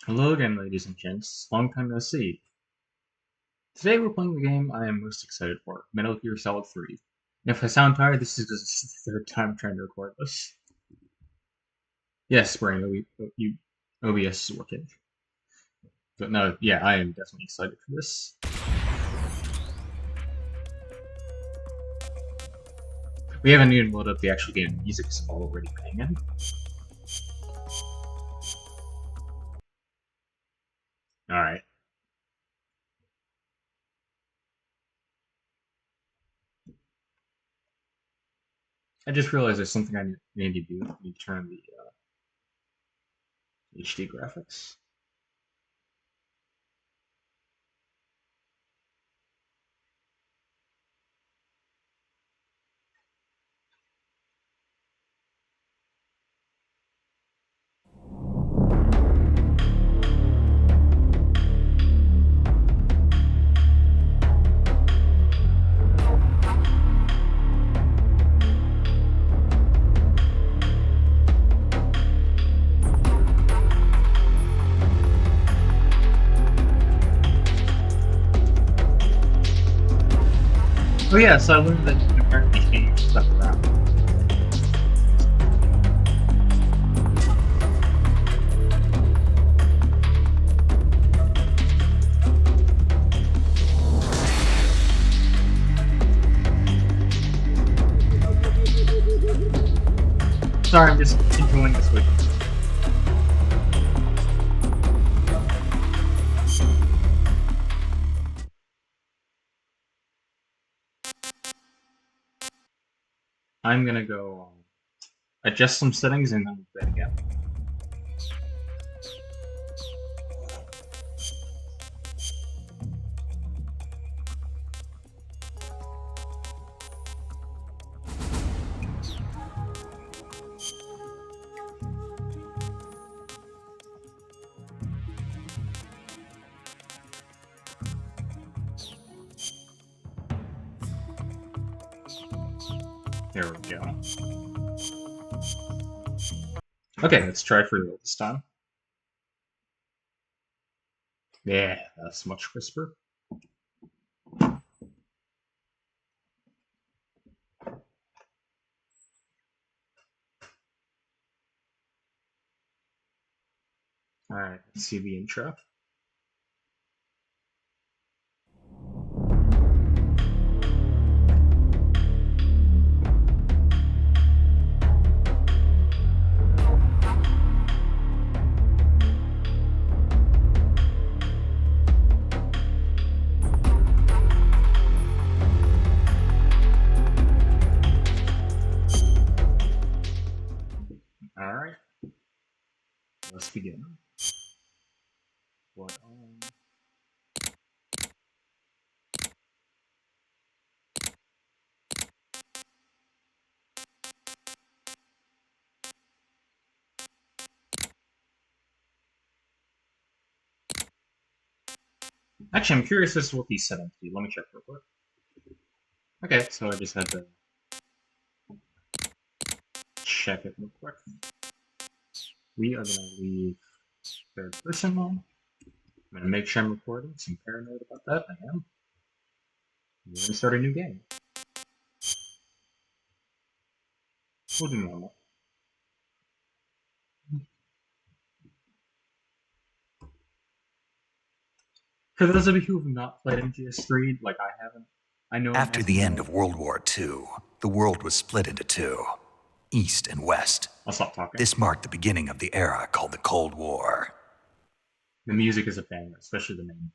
Hello again, ladies and gents. Long time no see. Today we're playing the game I am most excited for, Metal Gear Solid 3. And if I sound tired, this is just the third time trying to record this. Yes, Brain, OBS is working. But no, yeah, I am definitely excited for this. We haven't even loaded up the actual game. The music is already banging. Alright. I just realized there's something I need to do. I need to turn the HD graphics. Oh yeah, so I learned that you can apparently change stuff around. Sorry, I'm just enjoying this with you. I'm gonna go adjust some settings and then we'll play again. There we go. Okay, let's try for real this time. Yeah, that's much crisper. Alright, let's see the intro. Alright, let's begin. What on? Actually, I'm curious as to what these settings do. Let me check real quick. Okay, so I just had to check it real quick. We are gonna leave third person mode. I'm gonna make sure I'm recording, so I'm paranoid about that. I am. We're gonna start a new game. We'll do normal. For those of you who have not played MGS3, like I haven't, I know. After the end of World War II, the world was split into two, East and West. I'll stop talking. This marked the beginning of the era called the Cold War. The music is a banger, especially the main theme.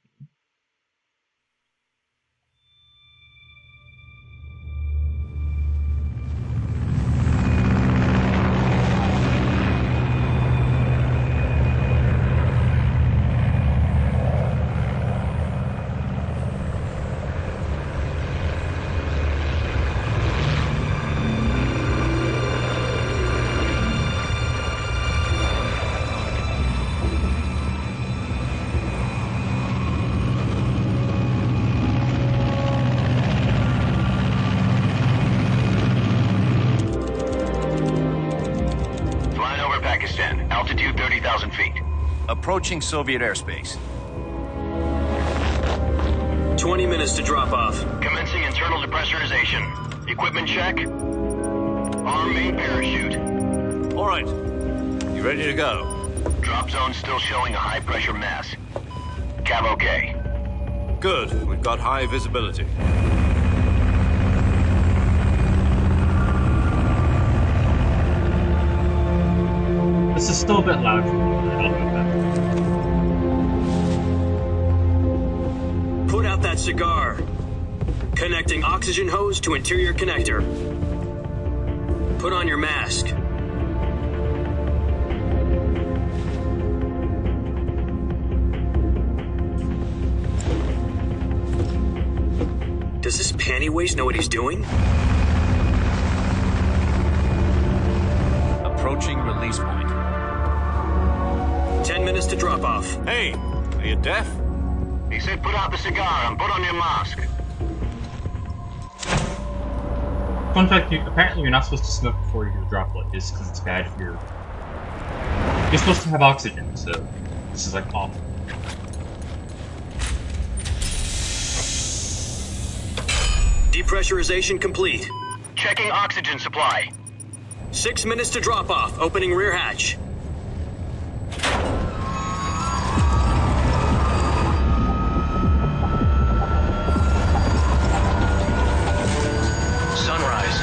Approaching Soviet airspace. 20 minutes to drop off. Commencing internal depressurization. Equipment check. Arm main parachute. All right. You ready to go? Drop zone still showing a high pressure mass. Cav okay. Good. We've got high visibility. This is still a bit loud for me, but I'll move that. Put out that cigar. Connecting oxygen hose to interior connector. Put on your mask. Does this pantywaist know what he's doing? Approaching release point. 10 minutes to drop off. Hey, are you deaf? He said put out the cigar and put on your mask. Fun fact, apparently you're not supposed to smoke before you do a droplet, just because it's bad for your... You're supposed to have oxygen, so this is like awful. Depressurization complete. Checking oxygen supply. 6 minutes to drop off. Opening rear hatch. Sunrise.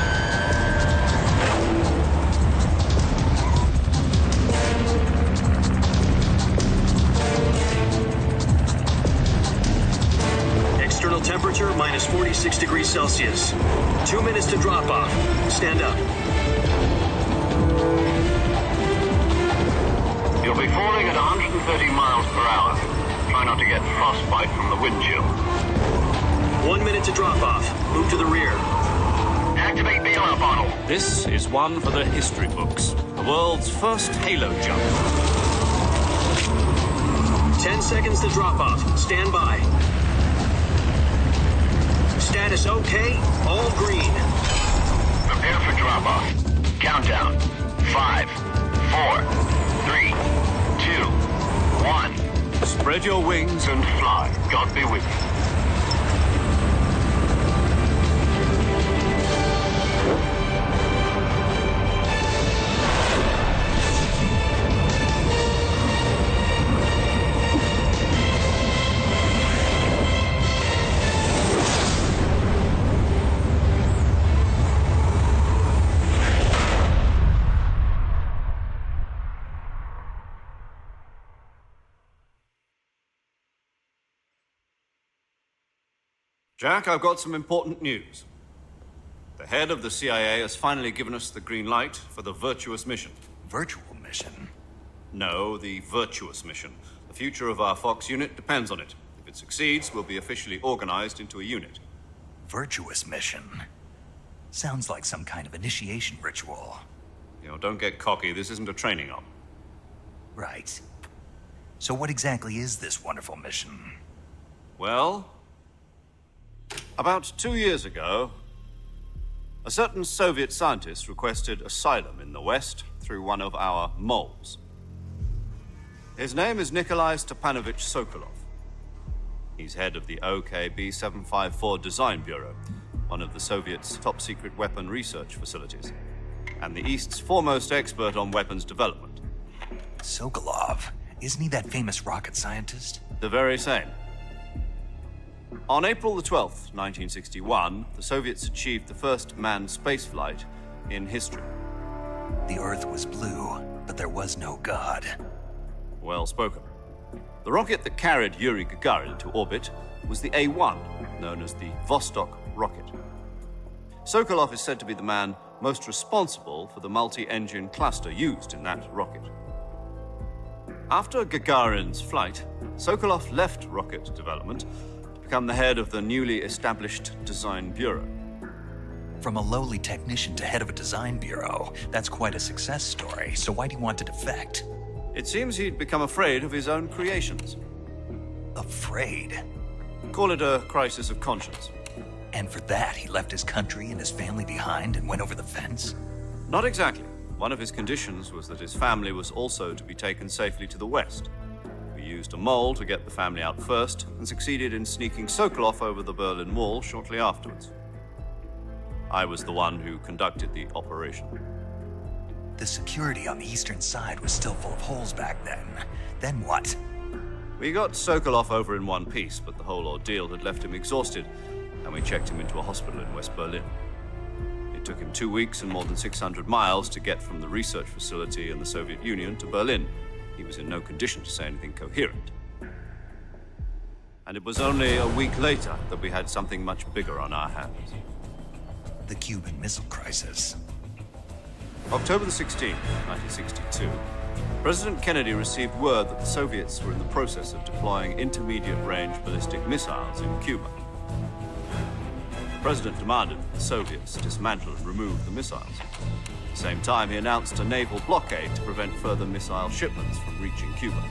External temperature minus 46 degrees Celsius. 2 minutes to drop off. Stand up. You'll be falling at 130 miles per hour. Try not to get frostbite from the wind chill. 1 minute to drop off. Move to the rear. Activate bailout bottle. This is one for the history books. The world's first halo jump. 10 seconds to drop off. Stand by. Status okay. All green. Prepare for drop-off. Countdown. 5, 4, 3, 2, 1. Spread your wings And fly. God be with you. Jack, I've got some important news. The head of the CIA has finally given us the green light for the Virtuous Mission. Virtual Mission? No, the Virtuous Mission. The future of our Fox unit depends on it. If it succeeds, we'll be officially organized into a unit. Virtuous Mission? Sounds like some kind of initiation ritual. You know, don't get cocky. This isn't a training op. Right. So what exactly is this wonderful mission? Well, about 2 years ago, a certain Soviet scientist requested asylum in the West through one of our moles. His name is Nikolai Stepanovich Sokolov. He's head of the OKB-754 Design Bureau, one of the Soviets' top-secret weapon research facilities, and the East's foremost expert on weapons development. Sokolov? Isn't he that famous rocket scientist? The very same. On April the 12th, 1961, the Soviets achieved the first manned spaceflight in history. The Earth was blue, but there was no God. Well spoken. The rocket that carried Yuri Gagarin to orbit was the A-1, known as the Vostok rocket. Sokolov is said to be the man most responsible for the multi-engine cluster used in that rocket. After Gagarin's flight, Sokolov left rocket development to become the head of the newly established Design Bureau. From a lowly technician to head of a design bureau, that's quite a success story. So why do you want to defect? It seems he'd become afraid of his own creations. Afraid? Call it a crisis of conscience. And for that, he left his country and his family behind and went over the fence? Not exactly. One of his conditions was that his family was also to be taken safely to the West. used a mole to get the family out first and succeeded in sneaking Sokolov over the Berlin Wall shortly afterwards. I was the one who conducted the operation. The security on the eastern side was still full of holes back then. Then what? We got Sokolov over in one piece, but the whole ordeal had left him exhausted, and we checked him into a hospital in West Berlin. It took him 2 weeks and more than 600 miles to get from the research facility in the Soviet Union to Berlin. He was in no condition to say anything coherent. And it was only a week later that we had something much bigger on our hands. The Cuban Missile Crisis. October the 16th, 1962, President Kennedy received word that the Soviets were in the process of deploying intermediate-range ballistic missiles in Cuba. The President demanded that the Soviets dismantle and remove the missiles. At the same time, he announced a naval blockade to prevent further missile shipments from reaching Cuba.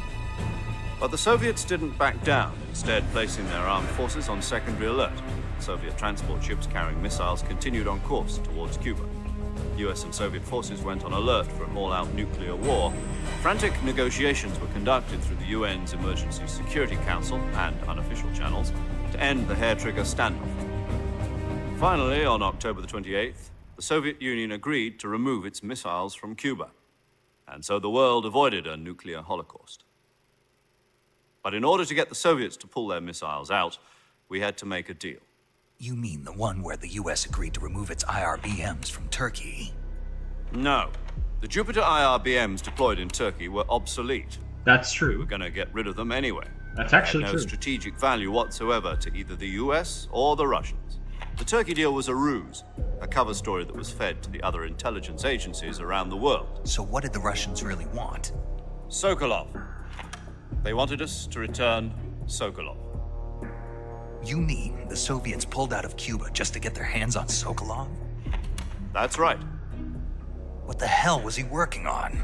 But the Soviets didn't back down, instead placing their armed forces on secondary alert. Soviet transport ships carrying missiles continued on course towards Cuba. US and Soviet forces went on alert for an all-out nuclear war. Frantic negotiations were conducted through the UN's Emergency Security Council and unofficial channels to end the hair-trigger standoff. Finally, on October the 28th, the Soviet Union agreed to remove its missiles from Cuba. And so the world avoided a nuclear holocaust. But in order to get the Soviets to pull their missiles out, we had to make a deal. You mean the one where the US agreed to remove its IRBMs from Turkey? No. The Jupiter IRBMs deployed in Turkey were obsolete. That's We were true. going to get rid of them anyway. That's actually They had no true. strategic value whatsoever to either the US or the Russians. The Turkey deal was a ruse, a cover story that was fed to the other intelligence agencies around the world. So what did the Russians really want? Sokolov. They wanted us to return Sokolov. You mean the Soviets pulled out of Cuba just to get their hands on Sokolov? That's right. What the hell was he working on?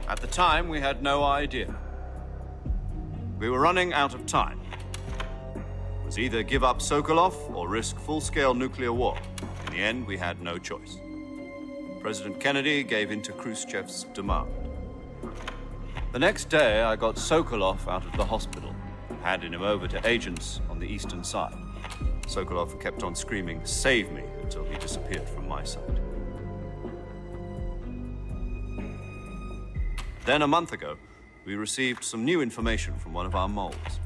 At the time, we had no idea. We were running out of time. It was either give up Sokolov or risk full-scale nuclear war. In the end, we had no choice. President Kennedy gave in to Khrushchev's demand. The next day, I got Sokolov out of the hospital, handed him over to agents on the eastern side. Sokolov kept on screaming, "Save me," until he disappeared from my sight. Then a month ago, we received some new information from one of our moles.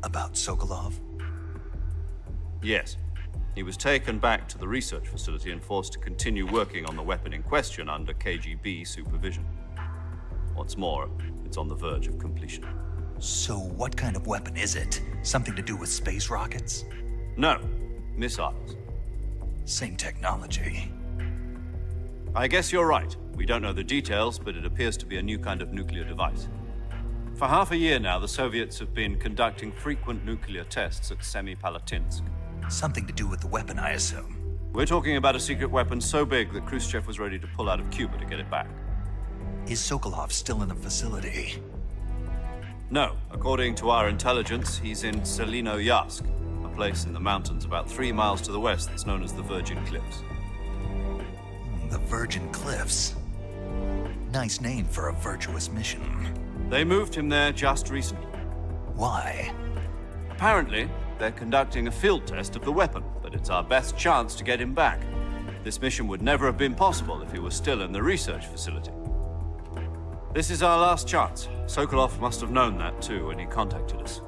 About Sokolov? Yes. He was taken back to the research facility and forced to continue working on the weapon in question under KGB supervision. What's more, it's on the verge of completion. So what kind of weapon is it? Something to do with space rockets? No, missiles. Same technology. I guess you're right. We don't know the details, but it appears to be a new kind of nuclear device. For half a year now, the Soviets have been conducting frequent nuclear tests at Semipalatinsk. Something to do with the weapon, I assume. We're talking about a secret weapon so big that Khrushchev was ready to pull out of Cuba to get it back. Is Sokolov still in the facility? No, according to our intelligence, he's in Selino-Yarsk, a place in the mountains about 3 miles to the west that's known as the Virgin Cliffs. The Virgin Cliffs. Nice name for a virtuous mission. They moved him there just recently. Why? Apparently, they're conducting a field test of the weapon, but it's our best chance to get him back. This mission would never have been possible if he was still in the research facility. This is our last chance. Sokolov must have known that too when he contacted us.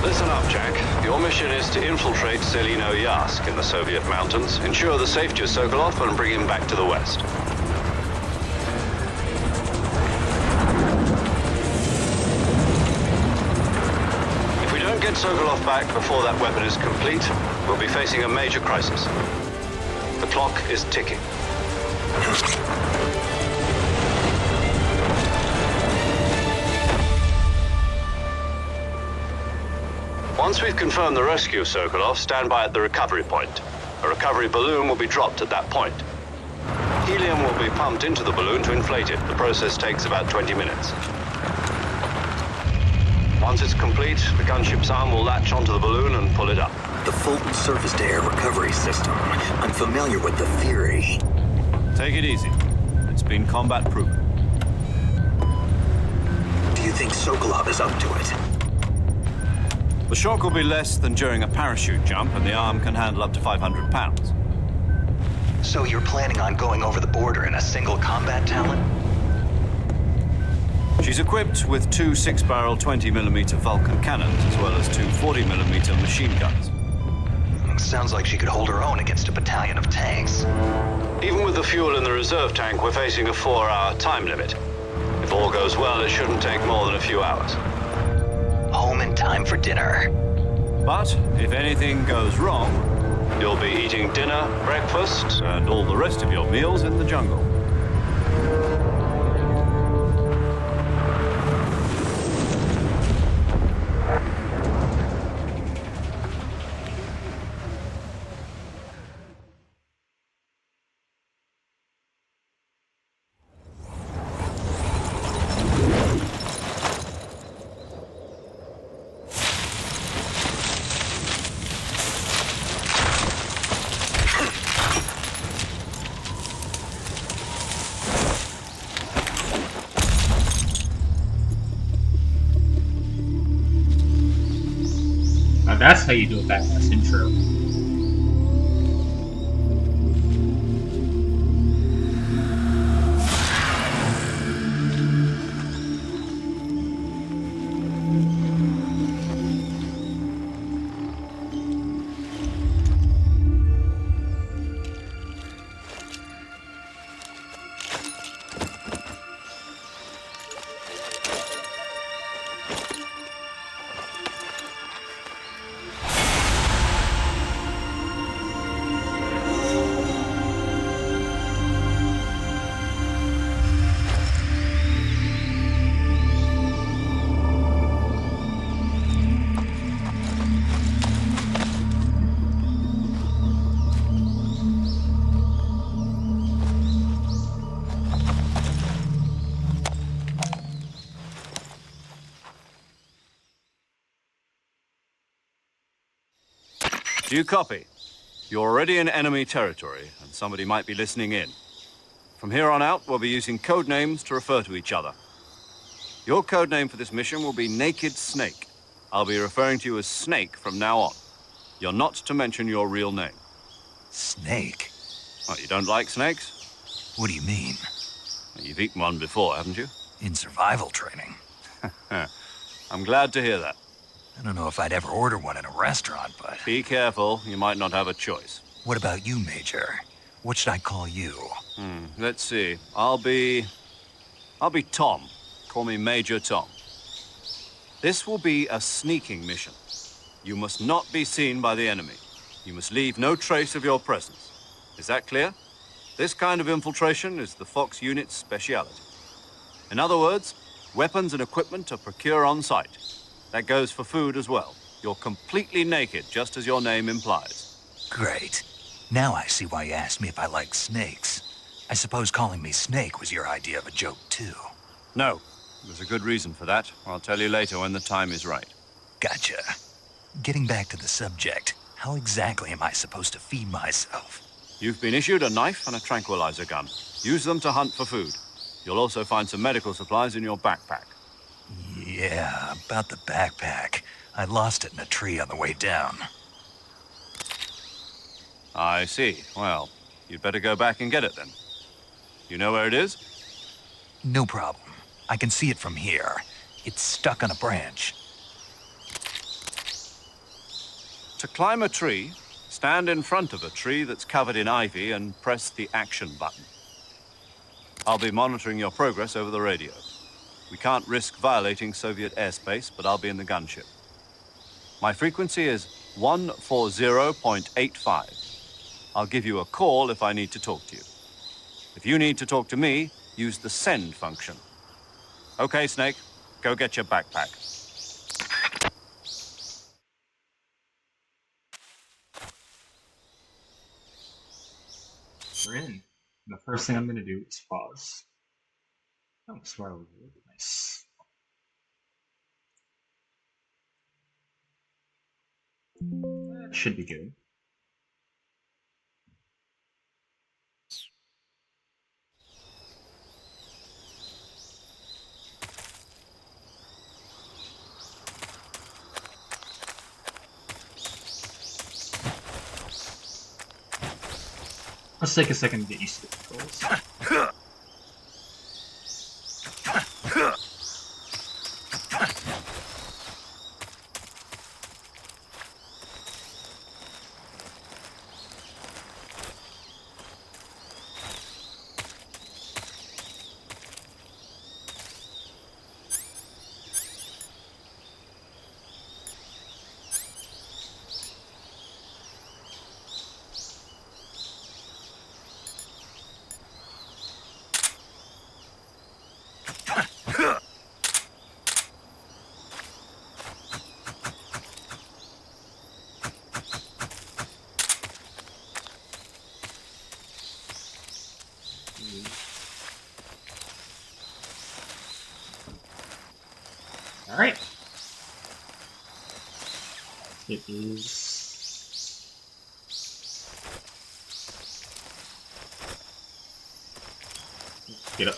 Listen up, Jack. Your mission is to infiltrate Selino-Yarsk in the Soviet mountains, ensure the safety of Sokolov, and bring him back to the west. If we don't get Sokolov back before that weapon is complete, we'll be facing a major crisis. The clock is ticking. Once we've confirmed the rescue of Sokolov, stand by at the recovery point. A recovery balloon will be dropped at that point. Helium will be pumped into the balloon to inflate it. The process takes about 20 minutes. Once it's complete, the gunship's arm will latch onto the balloon and pull it up. The Fulton surface-to-air recovery system. I'm familiar with the theory. Take it easy. It's been combat-proven. Do you think Sokolov is up to it? The shock will be less than during a parachute jump, and the arm can handle up to 500 pounds. So you're planning on going over the border in a single combat talon? She's equipped with two 6-barrel 20mm Vulcan cannons, as well as two 40mm machine guns. Sounds like she could hold her own against a battalion of tanks. Even with the fuel in the reserve tank, we're facing a 4-hour time limit. If all goes well, it shouldn't take more than a few hours. Home in time for dinner. But if anything goes wrong, You'll be eating dinner, breakfast, and all the rest of your meals in the jungle. Now that's how you do a badass intro. Do you copy? You're already in enemy territory, and somebody might be listening in. From here on out, we'll be using code names to refer to each other. Your code name for this mission will be Naked Snake. I'll be referring to you as Snake from now on. You're not to mention your real name. Snake? What, you don't like snakes? What do you mean? You've eaten one before, haven't you? In survival training. I'm glad to hear that. I don't know if I'd ever order one in a restaurant, but... Be careful, you might not have a choice. What about you, Major? What should I call you? Let's see. I'll be Tom. Call me Major Tom. This will be a sneaking mission. You must not be seen by the enemy. You must leave no trace of your presence. Is that clear? This kind of infiltration is the Fox unit's speciality. In other words, weapons and equipment are procured on site. That goes for food as well. You're completely naked, just as your name implies. Great. Now I see why you asked me if I like snakes. I suppose calling me Snake was your idea of a joke, too. No, there's a good reason for that. I'll tell you later when the time is right. Gotcha. Getting back to the subject, how exactly am I supposed to feed myself? You've been issued a knife and a tranquilizer gun. Use them to hunt for food. You'll also find some medical supplies in your backpack. Yeah, about the backpack. I lost it in a tree on the way down. I see. Well, you'd better go back and get it then. You know where it is? No problem. I can see it from here. It's stuck on a branch. To climb a tree, stand in front of a tree that's covered in ivy and press the action button. I'll be monitoring your progress over the radio. We can't risk violating Soviet airspace, but I'll be in the gunship. My frequency is 140.85. I'll give you a call if I need to talk to you. If you need to talk to me, use the send function. Okay, Snake, go get your backpack. And the first thing I'm going to do is pause. Oh, swirl. Nice. That should be good. Let's take a second to get used to the controls. Alright. It is... Get up.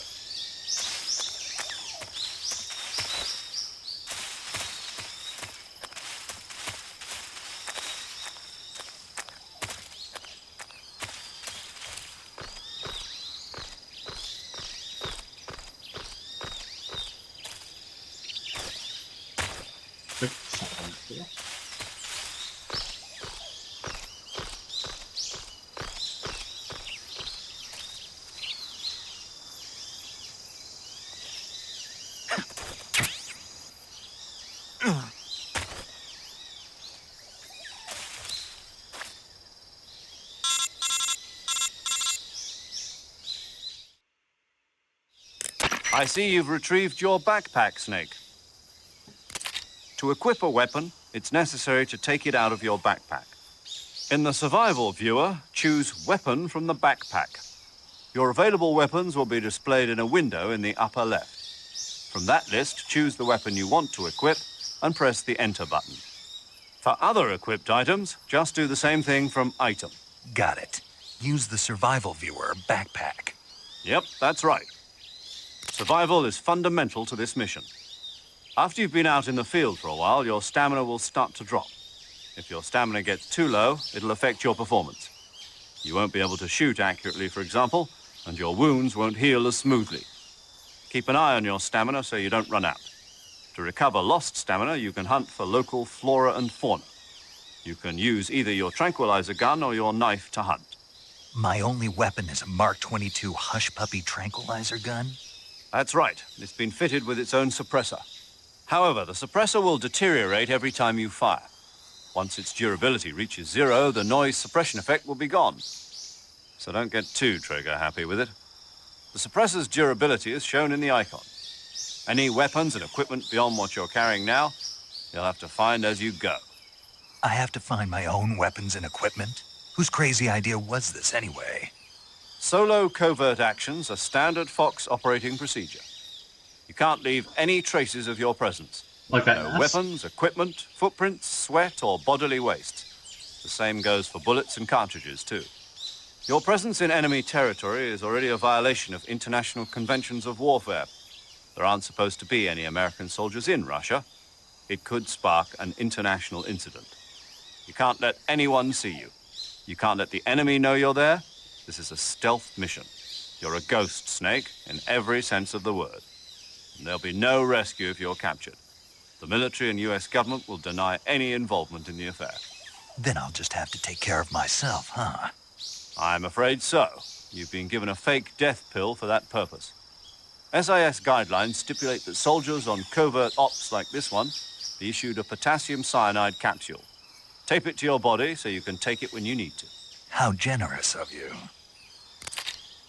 Quick sound here. I see you've retrieved your backpack, Snake. To equip a weapon, it's necessary to take it out of your backpack. In the survival viewer, choose Weapon from the backpack. Your available weapons will be displayed in a window in the upper left. From that list, choose the weapon you want to equip and press the Enter button. For other equipped items, just do the same thing from Item. Got it. Use the survival viewer backpack. Yep, that's right. Survival is fundamental to this mission. After you've been out in the field for a while, your stamina will start to drop. If your stamina gets too low, it'll affect your performance. You won't be able to shoot accurately, for example, and your wounds won't heal as smoothly. Keep an eye on your stamina so you don't run out. To recover lost stamina, you can hunt for local flora and fauna. You can use either your tranquilizer gun or your knife to hunt. My only weapon is a Mark 22 Hush Puppy tranquilizer gun? That's right. It's been fitted with its own suppressor. However, the suppressor will deteriorate every time you fire. Once its durability reaches 0, the noise suppression effect will be gone. So don't get too trigger happy with it. The suppressor's durability is shown in the icon. Any weapons and equipment beyond what you're carrying now, you'll have to find as you go. I have to find my own weapons and equipment? Whose crazy idea was this anyway? Solo covert actions are standard Fox operating procedure. You can't leave any traces of your presence. Like that No mask? weapons, equipment, footprints, sweat, or bodily waste. The same goes for bullets and cartridges, too. Your presence in enemy territory is already a violation of international conventions of warfare. There aren't supposed to be any American soldiers in Russia. It could spark an international incident. You can't let anyone see you. You can't let the enemy know you're there. This is a stealth mission. You're a ghost, Snake, in every sense of the word. And there'll be no rescue if you're captured. The military and US government will deny any involvement in the affair. Then I'll just have to take care of myself, huh? I'm afraid so. You've been given a fake death pill for that purpose. SIS guidelines stipulate that soldiers on covert ops like this one be issued a potassium cyanide capsule. Tape it to your body so you can take it when you need to. How generous of you.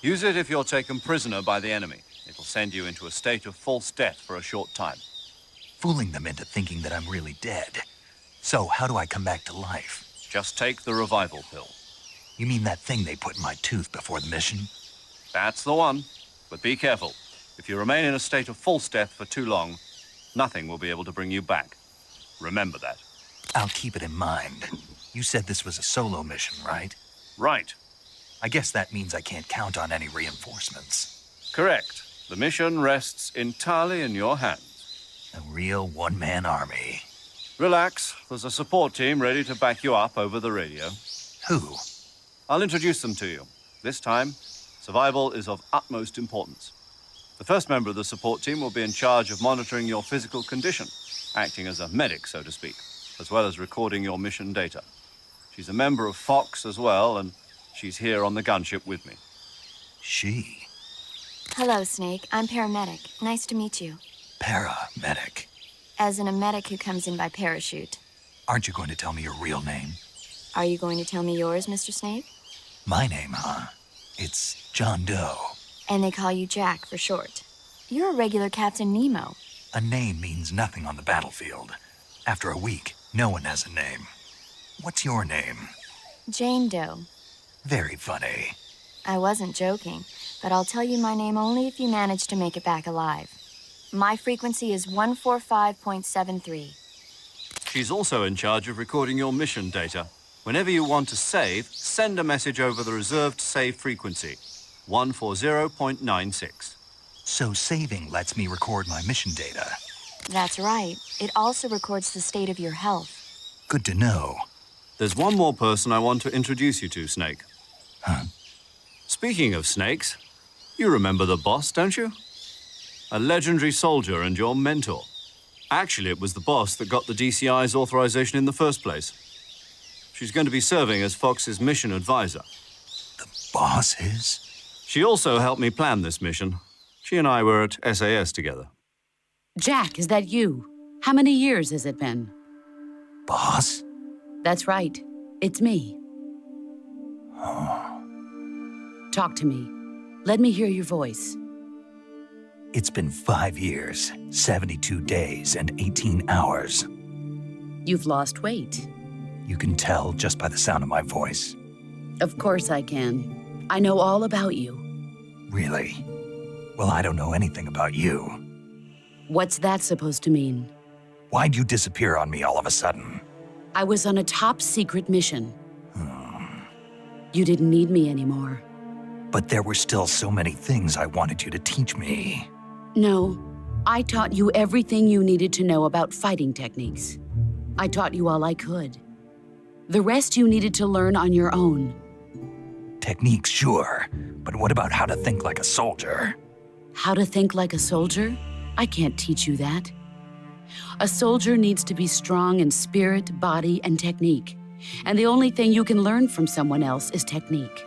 Use it if you're taken prisoner by the enemy. It'll send you into a state of false death for a short time. Fooling them into thinking that I'm really dead. So how do I come back to life? Just take the revival pill. You mean that thing they put in my tooth before the mission? That's the one. But be careful. If you remain in a state of false death for too long, nothing will be able to bring you back. Remember that. I'll keep it in mind. You said this was a solo mission, right? Right. I guess that means I can't count on any reinforcements. Correct. The mission rests entirely in your hands. A real one-man army. Relax. There's a support team ready to back you up over the radio. Who? I'll introduce them to you. This time, survival is of utmost importance. The first member of the support team will be in charge of monitoring your physical condition, acting as a medic, so to speak, as well as recording your mission data. She's a member of Fox as well, and she's here on the gunship with me. She? Hello, Snake. I'm paramedic. Nice to meet you. Paramedic. As in a medic who comes in by parachute. Aren't you going to tell me your real name? Are you going to tell me yours, Mr. Snake? My name, huh? It's John Doe. And they call you Jack for short. You're a regular Captain Nemo. A name means nothing on the battlefield. After a week, no one has a name. What's your name? Jane Doe. Very funny. I wasn't joking, but I'll tell you my name only if you manage to make it back alive. My frequency is 145.73. She's also in charge of recording your mission data. Whenever you want to save, send a message over the reserved save frequency, 140.96. So saving lets me record my mission data. That's right. It also records the state of your health. Good to know. There's one more person I want to introduce you to, Snake. Huh? Speaking of snakes, you remember the boss, don't you? A legendary soldier and your mentor. Actually, it was the boss that got the DCI's authorization in the first place. She's going to be serving as Fox's mission advisor. The boss is? She also helped me plan this mission. She and I were at SAS together. Jack, is that you? How many years has it been? Boss? That's right. It's me. Talk to me. Let me hear your voice. It's been 5 years, 72 days, and 18 hours. You've lost weight. You can tell just by the sound of my voice. Of course I can. I know all about you. Really? Well, I don't know anything about you. What's that supposed to mean? Why'd you disappear on me all of a sudden? I was on a top secret mission. You didn't need me anymore. But there were still so many things I wanted you to teach me. No, I taught you everything you needed to know about fighting techniques. I taught you all I could. The rest you needed to learn on your own. Techniques, sure. But what about how to think like a soldier? How to think like a soldier? I can't teach you that. A soldier needs to be strong in spirit, body, and technique. And the only thing you can learn from someone else is technique.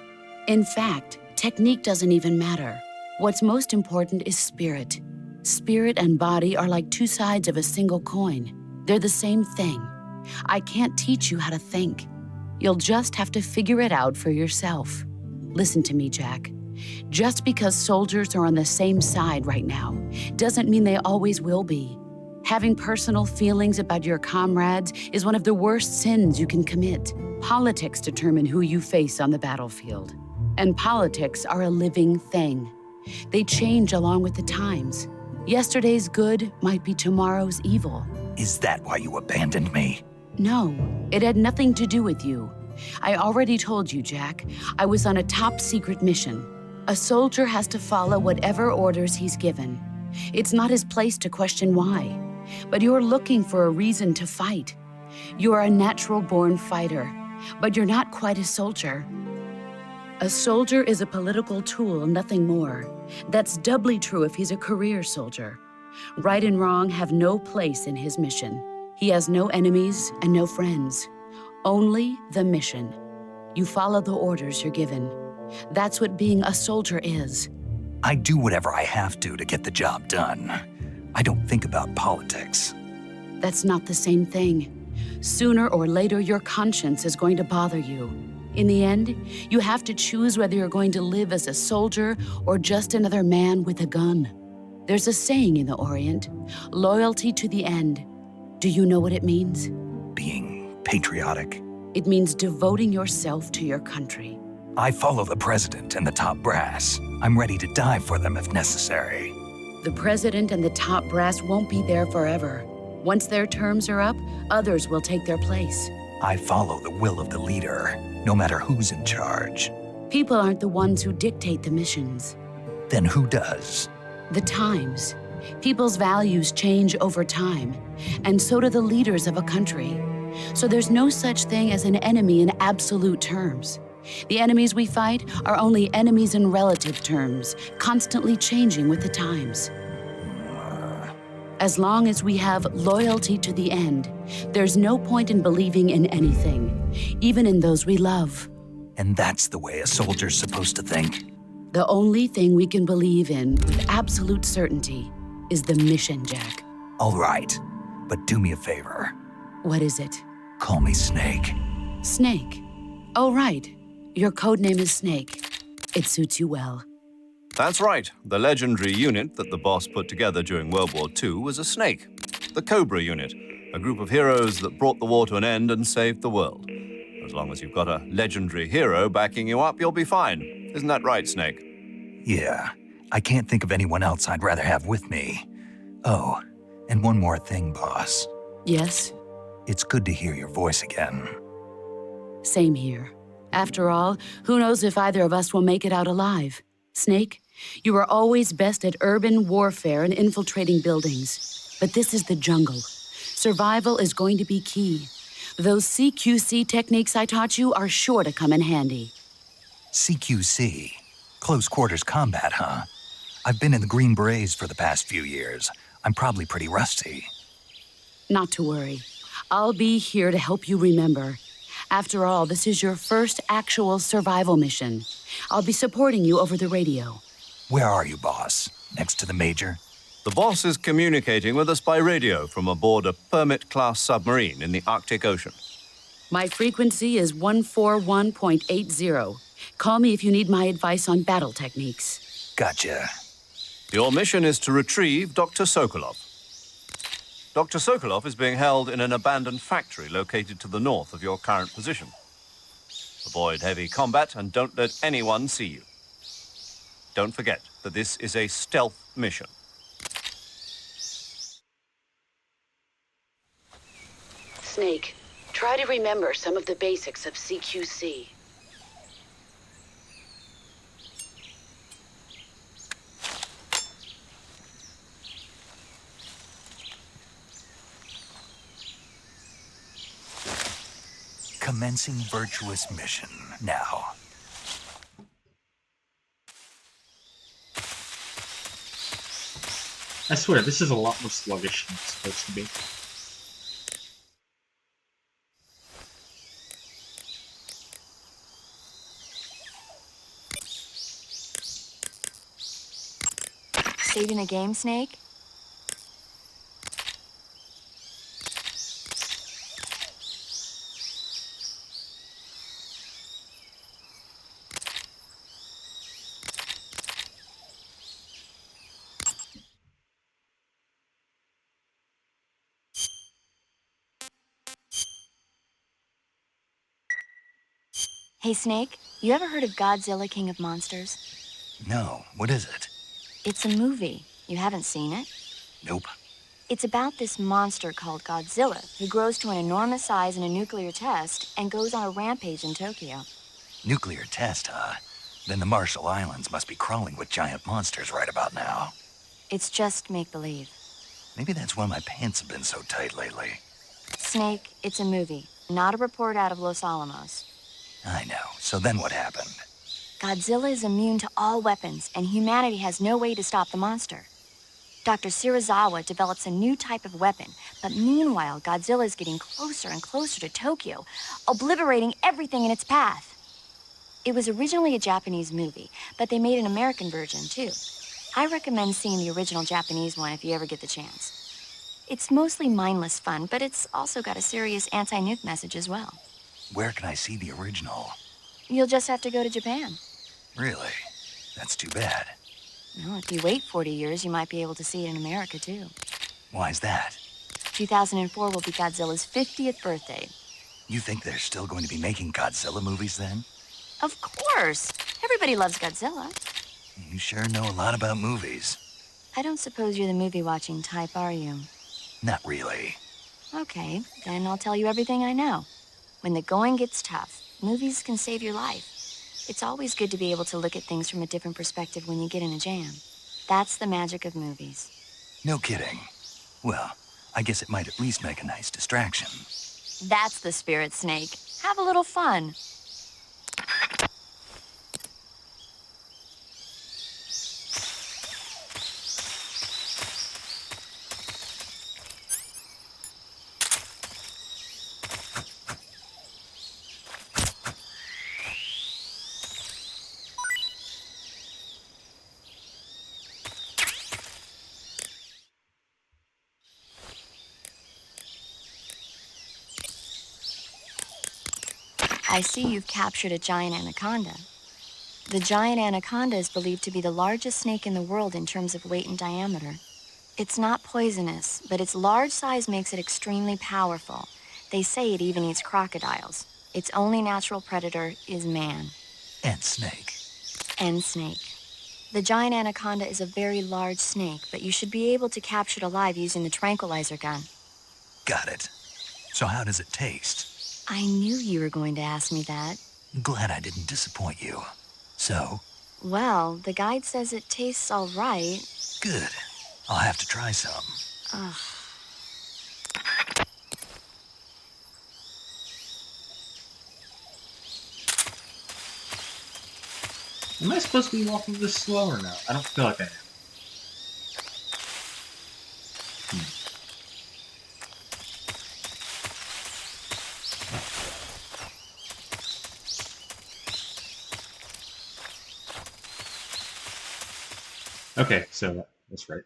In fact, technique doesn't even matter. What's most important is spirit. Spirit and body are like two sides of a single coin. They're the same thing. I can't teach you how to think. You'll just have to figure it out for yourself. Listen to me, Jack. Just because soldiers are on the same side right now doesn't mean they always will be. Having personal feelings about your comrades is one of the worst sins you can commit. Politics determine who you face on the battlefield. And politics are a living thing. They change along with the times. Yesterday's good might be tomorrow's evil. Is that why you abandoned me? No, it had nothing to do with you. I already told you, Jack. I was on a top secret mission. A soldier has to follow whatever orders he's given. It's not his place to question why. But you're looking for a reason to fight. You're a natural-born fighter, but you're not quite a soldier. A soldier is a political tool, nothing more. That's doubly true if he's a career soldier. Right and wrong have no place in his mission. He has no enemies and no friends. Only the mission. You follow the orders you're given. That's what being a soldier is. I do whatever I have to get the job done. I don't think about politics. That's not the same thing. Sooner or later, your conscience is going to bother you. In the end, you have to choose whether you're going to live as a soldier or just another man with a gun. There's a saying in the Orient, loyalty to the end. Do you know what it means? Being patriotic. It means devoting yourself to your country. I follow the president and the top brass. I'm ready to die for them if necessary. The president and the top brass won't be there forever. Once their terms are up, others will take their place. I follow the will of the leader, no matter who's in charge. People aren't the ones who dictate the missions. Then who does? The times. People's values change over time, and so do the leaders of a country. So there's no such thing as an enemy in absolute terms. The enemies we fight are only enemies in relative terms, constantly changing with the times. As long as we have loyalty to the end, there's no point in believing in anything, even in those we love. And that's the way a soldier's supposed to think? The only thing we can believe in with absolute certainty is the mission, Jack. All right, but do me a favor. What is it? Call me Snake. Snake. Oh, right. Your code name is Snake. It suits you well. That's right. The legendary unit that the boss put together during World War II was a snake. The Cobra unit, a group of heroes that brought the war to an end and saved the world. As long as you've got a legendary hero backing you up, you'll be fine. Isn't that right, Snake? Yeah, I can't think of anyone else I'd rather have with me. Oh, and one more thing, boss. Yes? It's good to hear your voice again. Same here. After all, who knows if either of us will make it out alive? Snake, you are always best at urban warfare and infiltrating buildings. But this is the jungle. Survival is going to be key. Those CQC techniques I taught you are sure to come in handy. CQC? Close quarters combat, huh? I've been in the Green Berets for the past few years. I'm probably pretty rusty. Not to worry. I'll be here to help you remember. After all, this is your first actual survival mission. I'll be supporting you over the radio. Where are you, boss? Next to the major? The boss is communicating with us by radio from aboard a Permit-class submarine in the Arctic Ocean. My frequency is 141.80. Call me if you need my advice on battle techniques. Gotcha. Your mission is to retrieve Dr. Sokolov. Dr. Sokolov is being held in an abandoned factory located to the north of your current position. Avoid heavy combat and don't let anyone see you. Don't forget that this is a stealth mission. Snake, try to remember some of the basics of CQC. Commencing Virtuous Mission now. I swear, this is a lot more sluggish than it's supposed to be. Saving the game, Snake? Hey, Snake, you ever heard of Godzilla, King of Monsters? No, what is it? It's a movie. You haven't seen it? Nope. It's about this monster called Godzilla, who grows to an enormous size in a nuclear test and goes on a rampage in Tokyo. Nuclear test, huh? Then the Marshall Islands must be crawling with giant monsters right about now. It's just make-believe. Maybe that's why my pants have been so tight lately. Snake, it's a movie, not a report out of Los Alamos. I know. So then what happened? Godzilla is immune to all weapons, and humanity has no way to stop the monster. Dr. Shirazawa develops a new type of weapon, but meanwhile, Godzilla is getting closer and closer to Tokyo, obliterating everything in its path. It was originally a Japanese movie, but they made an American version, too. I recommend seeing the original Japanese one if you ever get the chance. It's mostly mindless fun, but it's also got a serious anti-nuke message as well. Where can I see the original? You'll just have to go to Japan. Really? That's too bad. Well, if you wait 40 years, you might be able to see it in America, too. Why's that? 2004 will be Godzilla's 50th birthday. You think they're still going to be making Godzilla movies then? Of course. Everybody loves Godzilla. You sure know a lot about movies. I don't suppose you're the movie-watching type, are you? Not really. Okay, then I'll tell you everything I know. When the going gets tough, movies can save your life. It's always good to be able to look at things from a different perspective when you get in a jam. That's the magic of movies. No kidding. Well, I guess it might at least make a nice distraction. That's the spirit, Snake. Have a little fun. I see you've captured a giant anaconda. The giant anaconda is believed to be the largest snake in the world in terms of weight and diameter. It's not poisonous, but its large size makes it extremely powerful. They say it even eats crocodiles. Its only natural predator is man. And snake. And snake. The giant anaconda is a very large snake, but you should be able to capture it alive using the tranquilizer gun. Got it. So how does it taste? I knew you were going to ask me that. Glad I didn't disappoint you. So? Well, the guide says it tastes all right. Good. I'll have to try some. Ugh. Am I supposed to be walking this slow or no? I don't feel like I am. Okay, so that's right.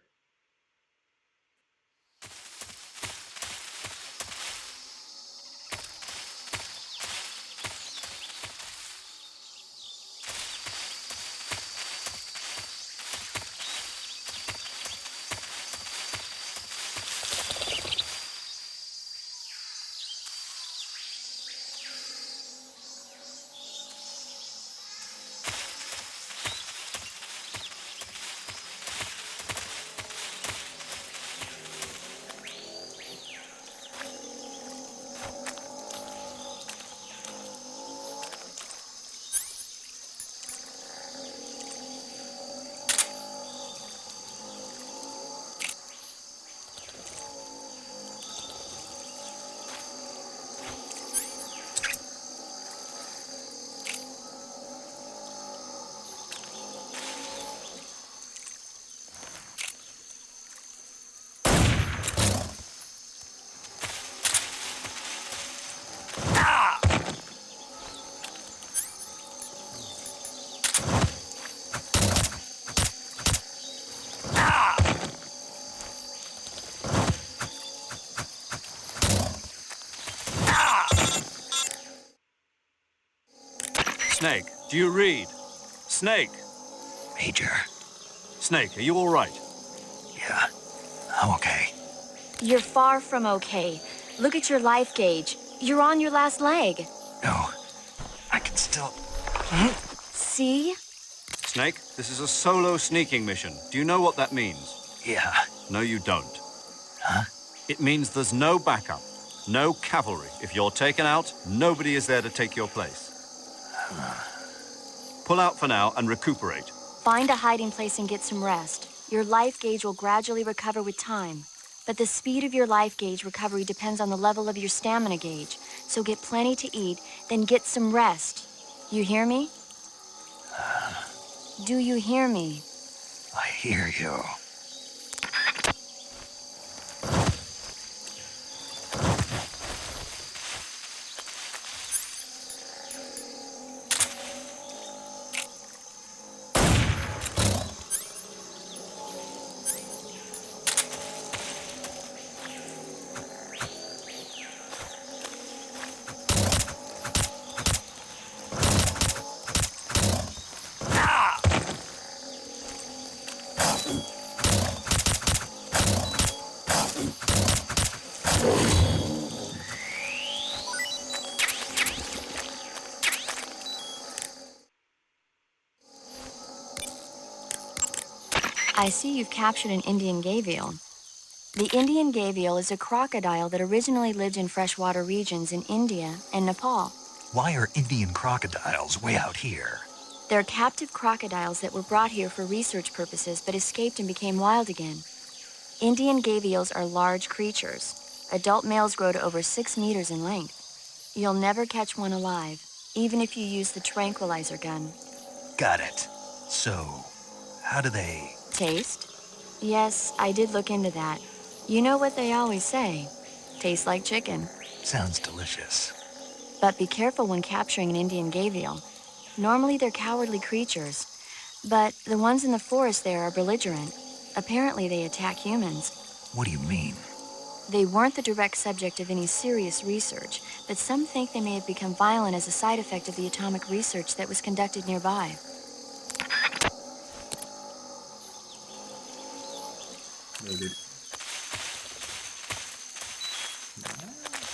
Snake, do you read? Snake! Major. Snake, are you all right? Yeah, I'm okay. You're far from okay. Look at your life gauge. You're on your last leg. No, I can still... See? Snake, this is a solo sneaking mission. Do you know what that means? Yeah. No, you don't. Huh? It means there's no backup, no cavalry. If you're taken out, nobody is there to take your place. Pull out for now and recuperate. Find a hiding place and get some rest. Your life gauge will gradually recover with time. But the speed of your life gauge recovery depends on the level of your stamina gauge. So get plenty to eat, then get some rest. You hear me? Do you hear me? I hear you. I see you've captured an Indian gavial. The Indian gavial is a crocodile that originally lived in freshwater regions in India and Nepal. Why are Indian crocodiles way out here? They're captive crocodiles that were brought here for research purposes but escaped and became wild again. Indian gavials are large creatures. Adult males grow to over 6 meters in length. You'll never catch one alive, even if you use the tranquilizer gun. Got it. So, how do they... Taste? Yes, I did look into that. You know what they always say. Tastes like chicken. Sounds delicious. But be careful when capturing an Indian gavial. Normally they're cowardly creatures, but the ones in the forest there are belligerent. Apparently they attack humans. What do you mean? They weren't the direct subject of any serious research, but some think they may have become violent as a side effect of the atomic research that was conducted nearby. Noted.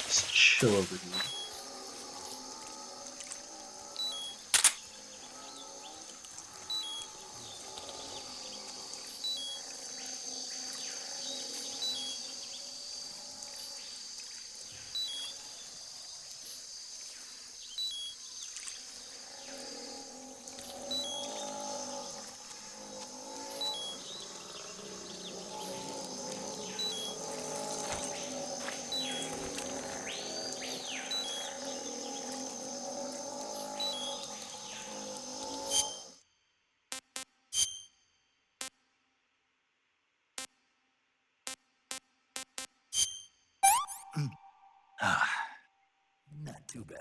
Let's chill over here. Ah, not too bad.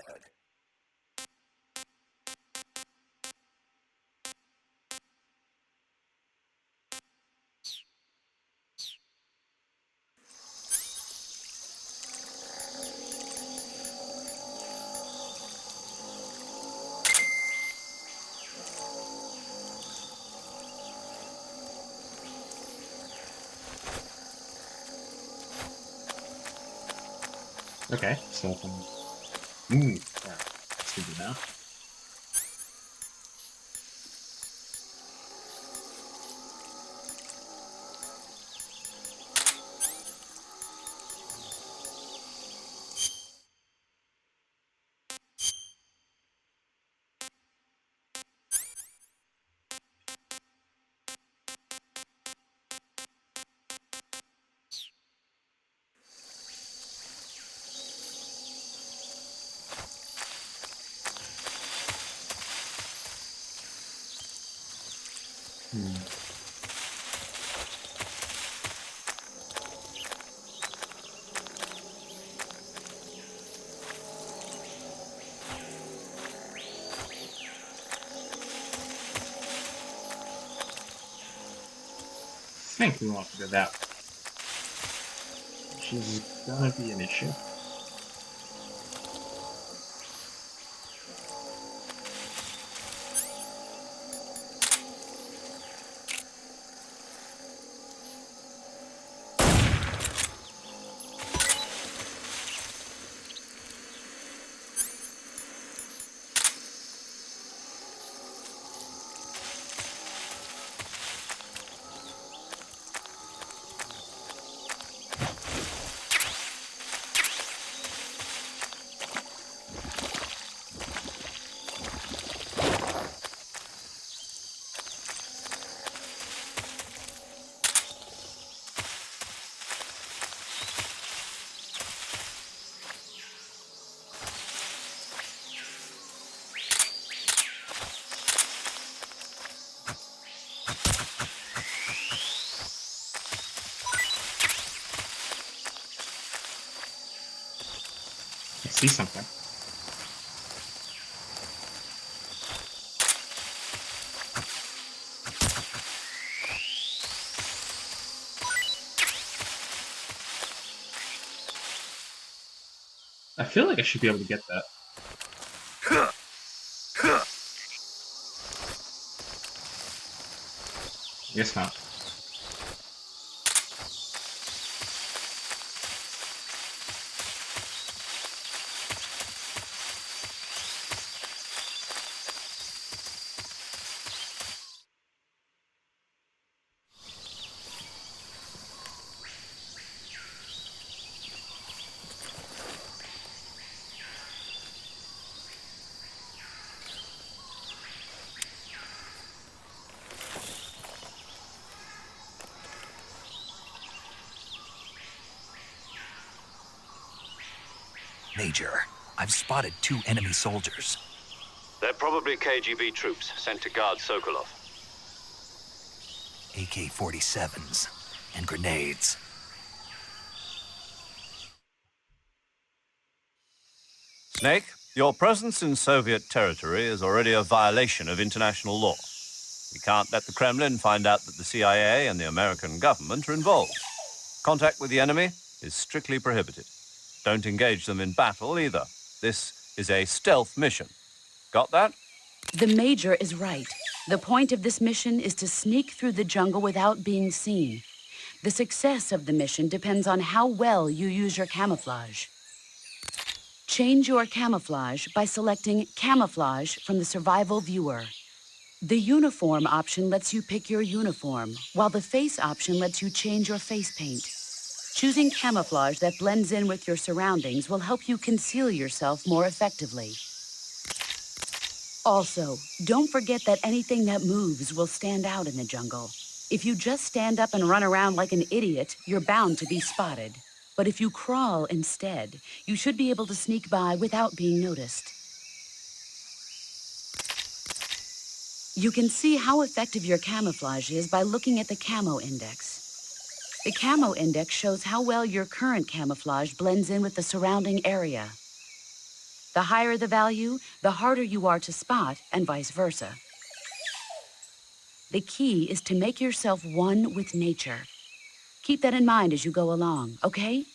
Okay, so if I'm... Ooh, alright, let's do now. I think we want to go that way, which is gonna be an issue. I see something. I feel like I should be able to get that. I guess not. Major, I've spotted 2 enemy soldiers. They're probably KGB troops sent to guard Sokolov. AK-47s and grenades. Snake, your presence in Soviet territory is already a violation of international law. We can't let the Kremlin find out that the CIA and the American government are involved. Contact with the enemy is strictly prohibited. Don't engage them in battle either. This is a stealth mission. Got that? The Major is right. The point of this mission is to sneak through the jungle without being seen. The success of the mission depends on how well you use your camouflage. Change your camouflage by selecting Camouflage from the Survival Viewer. The Uniform option lets you pick your uniform, while the Face option lets you change your face paint. Choosing camouflage that blends in with your surroundings will help you conceal yourself more effectively. Also, don't forget that anything that moves will stand out in the jungle. If you just stand up and run around like an idiot, you're bound to be spotted. But if you crawl instead, you should be able to sneak by without being noticed. You can see how effective your camouflage is by looking at the Camo Index. The Camo Index shows how well your current camouflage blends in with the surrounding area. The higher the value, the harder you are to spot, and vice versa. The key is to make yourself one with nature. Keep that in mind as you go along, okay?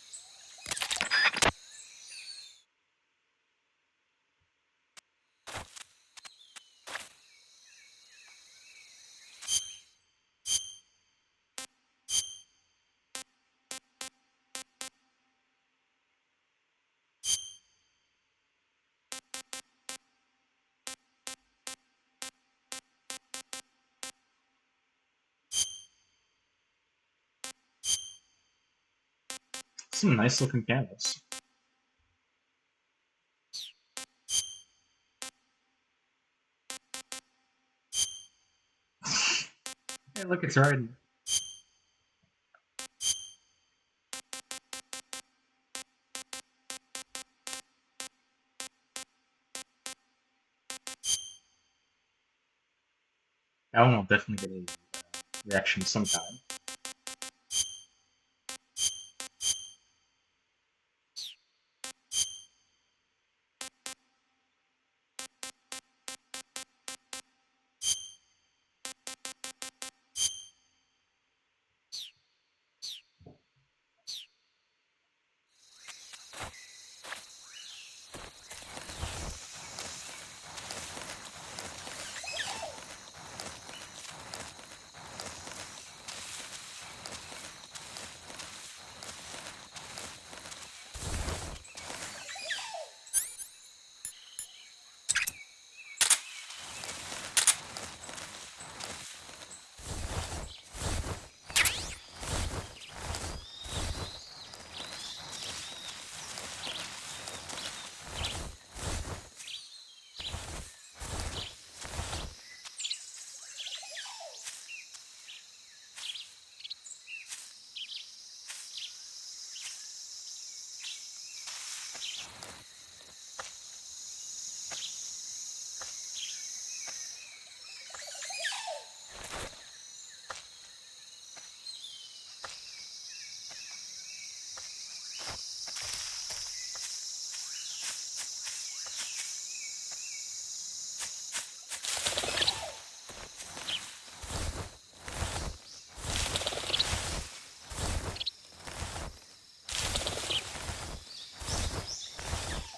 Some nice looking candles. Hey, look, it's right. That one will definitely get a reaction sometime.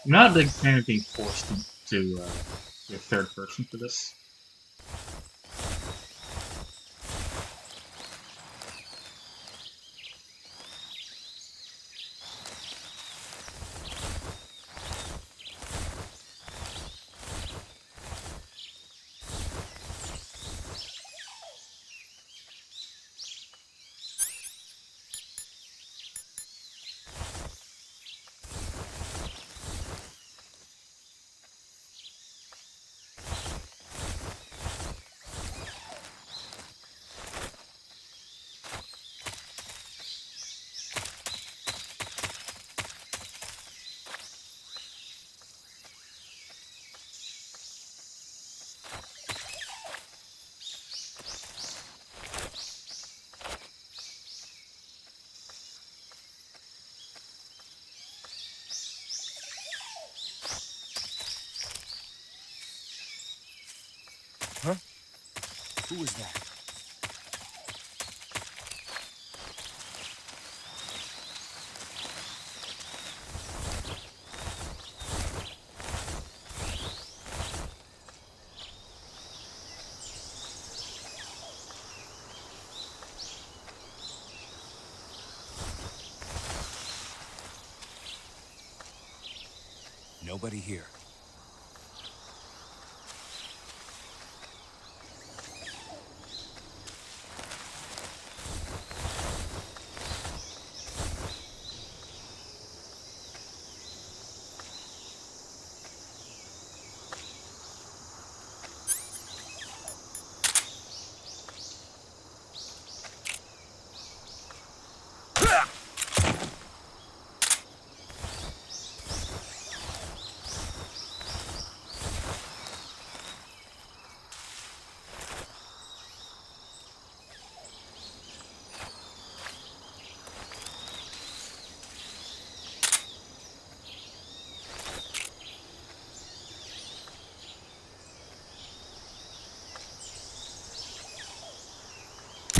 I'm not a big fan of being forced to be a third person for this. Who was that? Nobody here.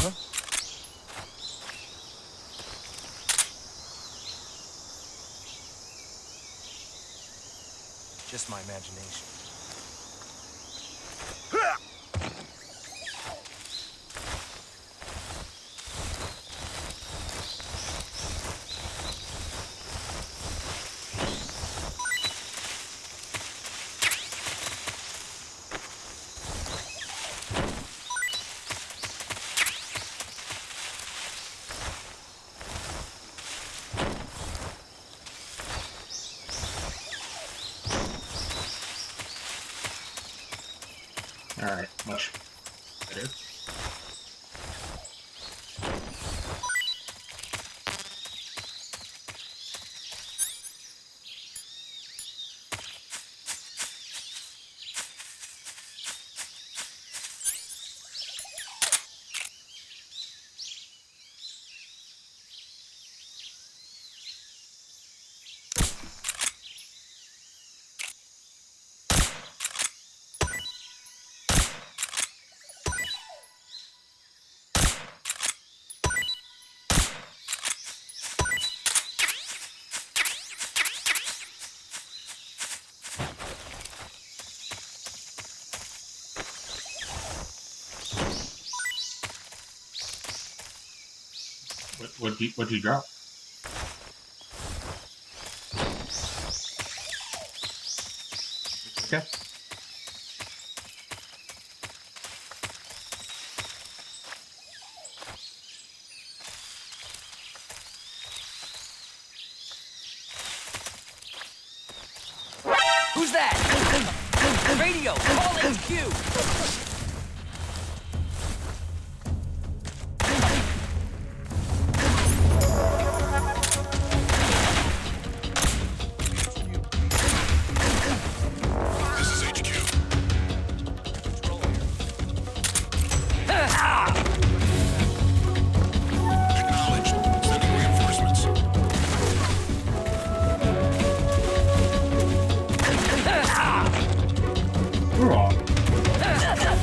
Huh? Just my imagination. Alright, much better. What'd you drop? Okay. Who's that? Radio, call HQ! We're on.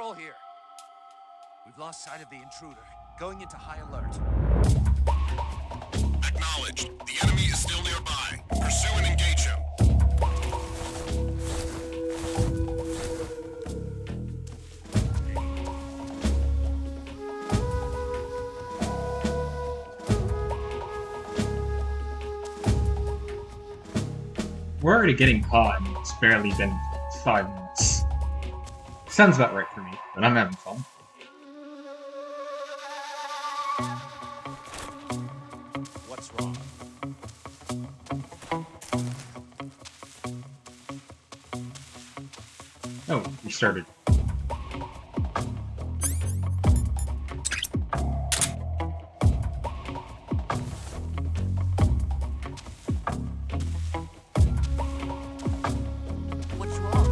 Control here. We've lost sight of the intruder. Going into high alert. Acknowledged. The enemy is still nearby. Pursue and engage him. We're already getting caught, and it's barely been 5 minutes. Sounds about right for me, but I'm having fun. What's wrong? Oh, we started. What's wrong?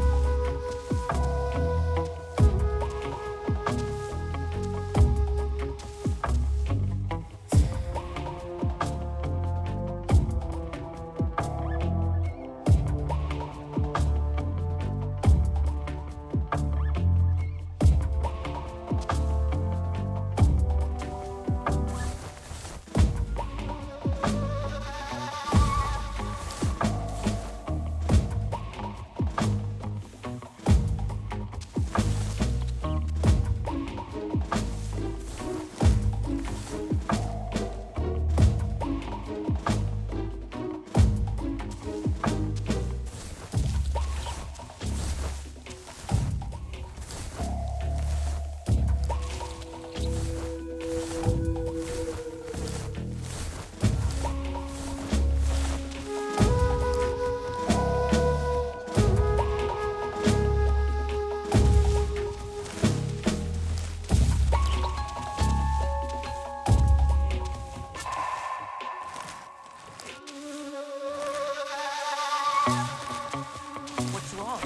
What's wrong?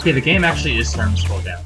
Okay, the game actually is starting to slow down.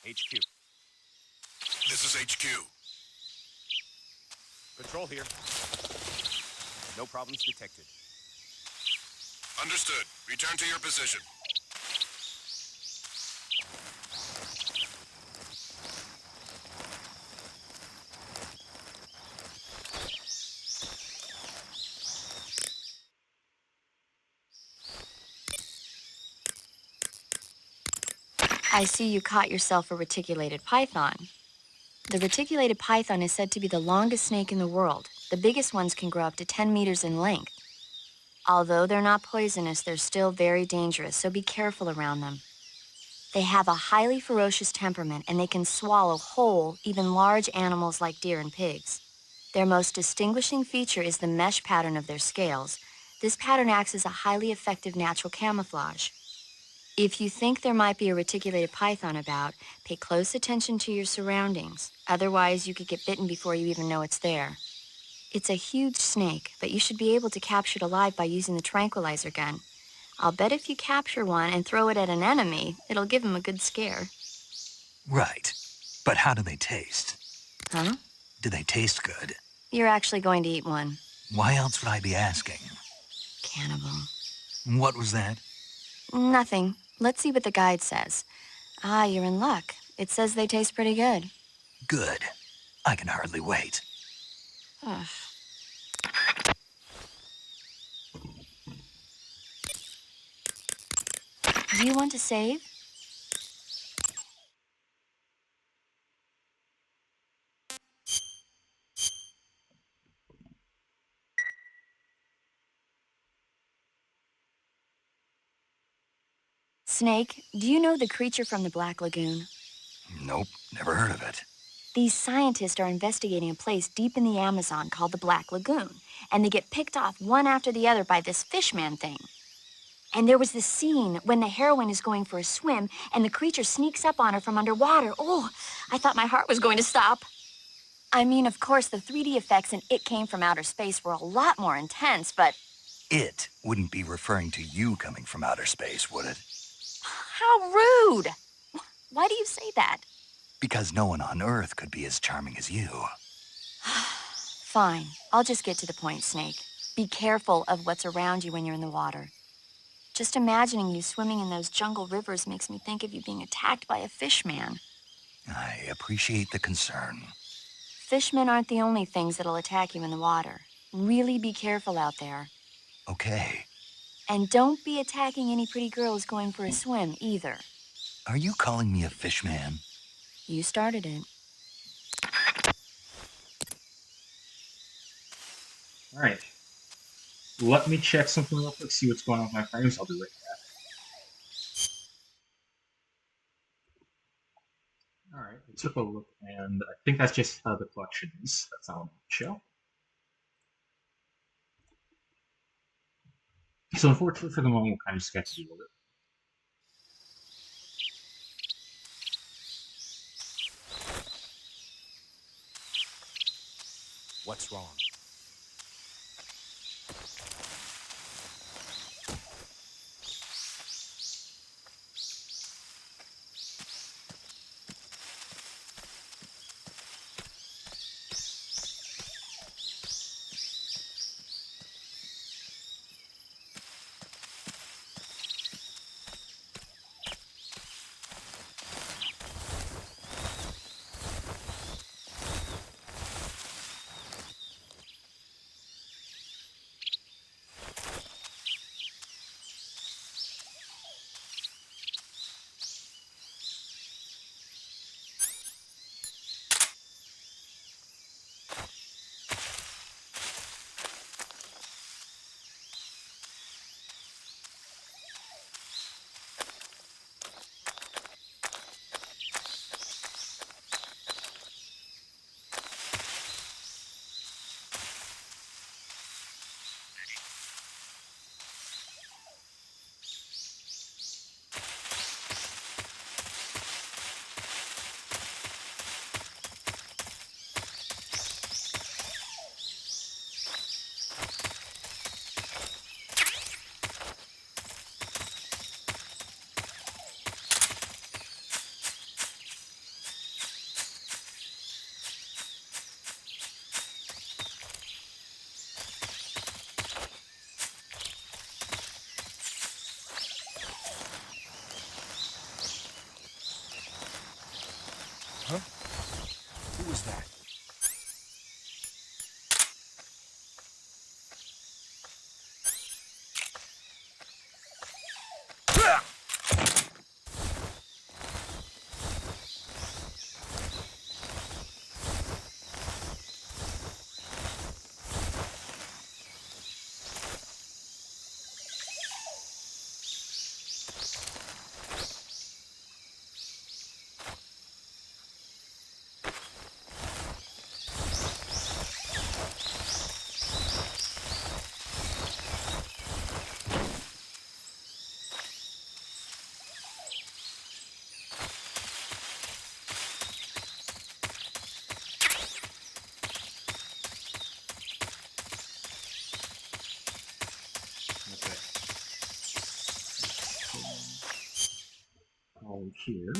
HQ. This is HQ. Control here. No problems detected. Understood. Return to your position. I see you caught yourself a reticulated python. The reticulated python is said to be the longest snake in the world. The biggest ones can grow up to 10 meters in length. Although they're not poisonous, they're still very dangerous, so be careful around them. They have a highly ferocious temperament, and they can swallow whole, even large animals like deer and pigs. Their most distinguishing feature is the mesh pattern of their scales. This pattern acts as a highly effective natural camouflage. If you think there might be a reticulated python about, pay close attention to your surroundings. Otherwise, you could get bitten before you even know it's there. It's a huge snake, but you should be able to capture it alive by using the tranquilizer gun. I'll bet if you capture one and throw it at an enemy, it'll give him a good scare. Right. But how do they taste? Huh? Do they taste good? You're actually going to eat one. Why else would I be asking? Cannibal. What was that? Nothing. Let's see what the guide says. Ah, you're in luck. It says they taste pretty good. Good. I can hardly wait. Ugh. Do you want to save? Snake, do you know the creature from the Black Lagoon? Nope, never heard of it. These scientists are investigating a place deep in the Amazon called the Black Lagoon, and they get picked off one after the other by this fishman thing. And there was this scene when the heroine is going for a swim, and the creature sneaks up on her from underwater. Oh, I thought my heart was going to stop. I mean, of course, the 3D effects in It Came from Outer Space were a lot more intense, but... It wouldn't be referring to you coming from outer space, would it? How rude! Why do you say that? Because no one on Earth could be as charming as you. Fine. I'll just get to the point, Snake. Be careful of what's around you when you're in the water. Just imagining you swimming in those jungle rivers makes me think of you being attacked by a fishman. I appreciate the concern. Fishmen aren't the only things that'll attack you in the water. Really be careful out there. Okay. And don't be attacking any pretty girls going for a swim, either. Are you calling me a fishman? You started it. Alright. Let me check something real quick, see what's going on with my frames. I'll be right back. Alright, I took a look, and I think that's just how the collection is. That's not on the show. So unfortunately for the moment, we'll kind of just get to deal with it. What's wrong? Huh? Who was that? through here.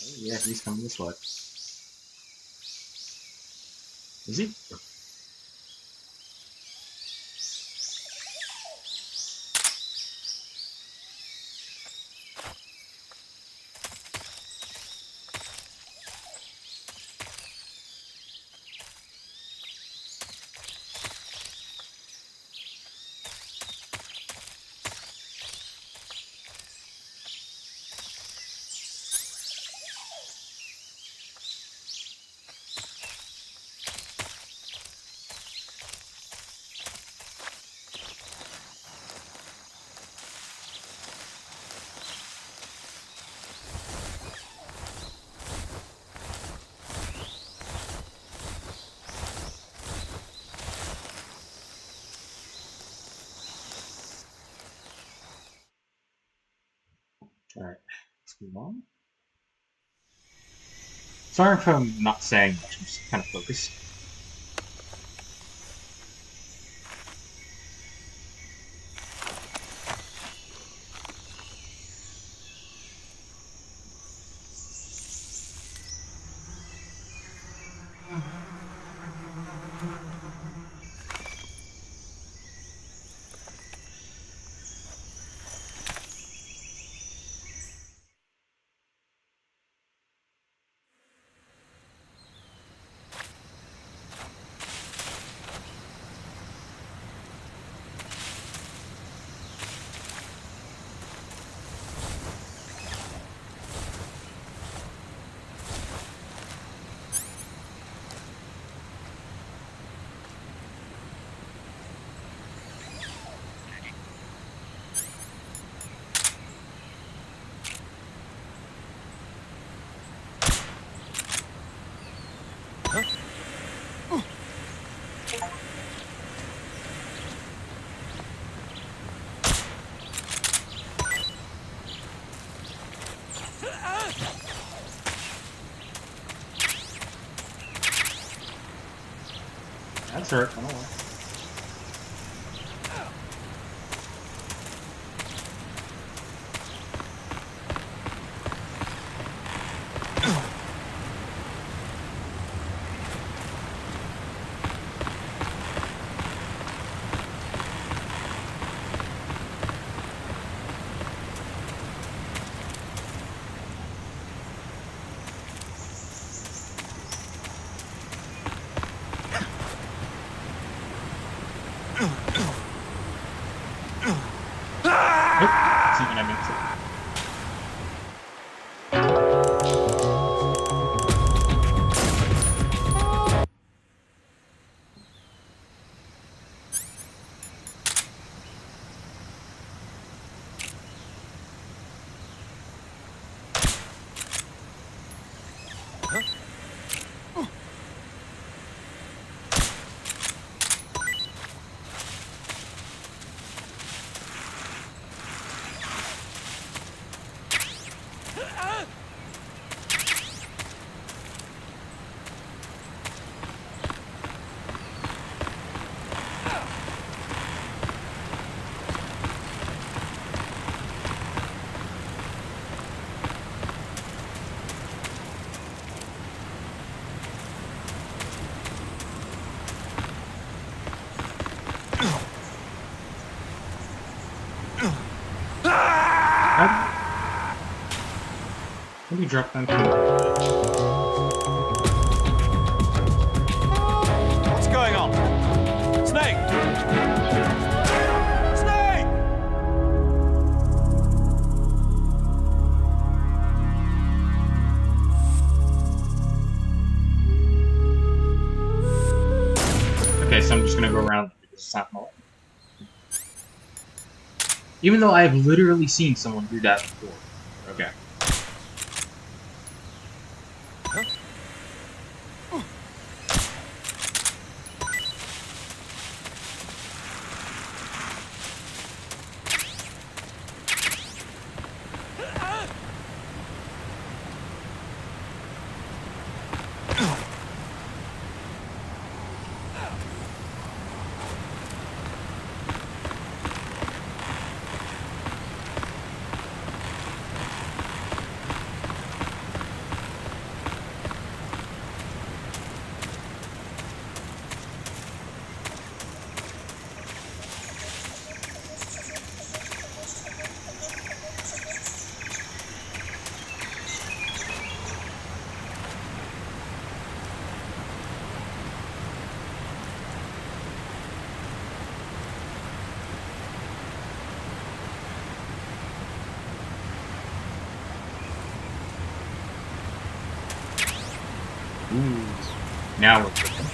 Oh, yeah, he's coming this way. Is he? Alright, let's move on. Sorry if I'm not saying much, I'm just kind of focused. That's hurt, I don't know. Can we drop them? What's going on? Snake! Snake! Okay, so I'm just gonna go around because it's not normal. Even though I have literally seen someone do that before. Okay. Ooh. Now we're cooking.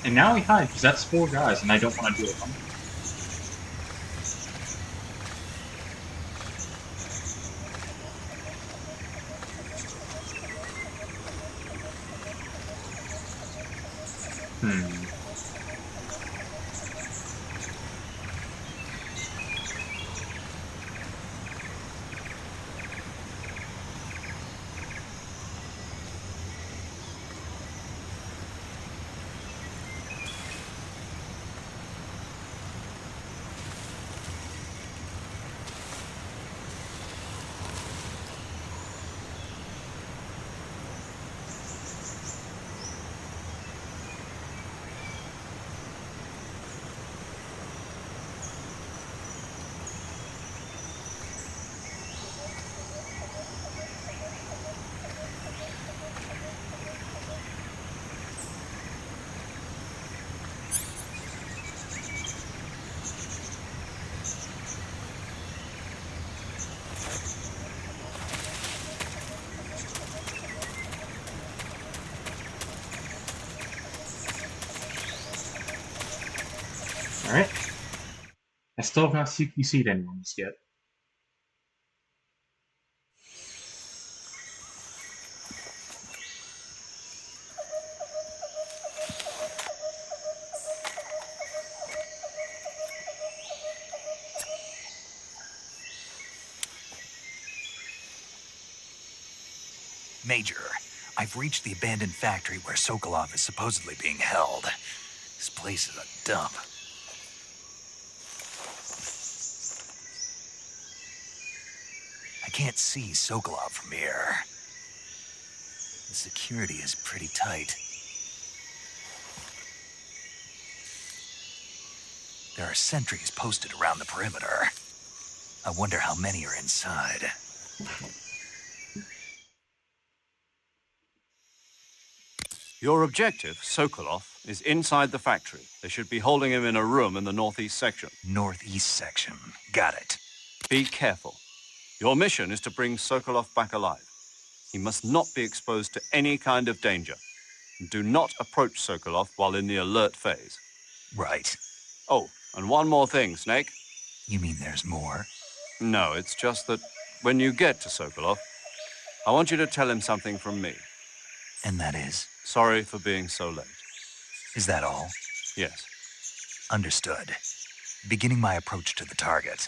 And now we hide, because that's 4 guys, and I don't want to deal with them. Alright. I still have not CQC'd anyone just yet. Major, I've reached the abandoned factory where Sokolov is supposedly being held. This place is a dump. I can't see Sokolov from here. The security is pretty tight. There are sentries posted around the perimeter. I wonder how many are inside. Your objective, Sokolov, is inside the factory. They should be holding him in a room in the northeast section. Northeast section. Got it. Be careful. Your mission is to bring Sokolov back alive. He must not be exposed to any kind of danger. Do not approach Sokolov while in the alert phase. Right. Oh, and one more thing, Snake. You mean there's more? No, it's just that when you get to Sokolov, I want you to tell him something from me. And that is? Sorry for being so late. Is that all? Yes. Understood. Beginning my approach to the target.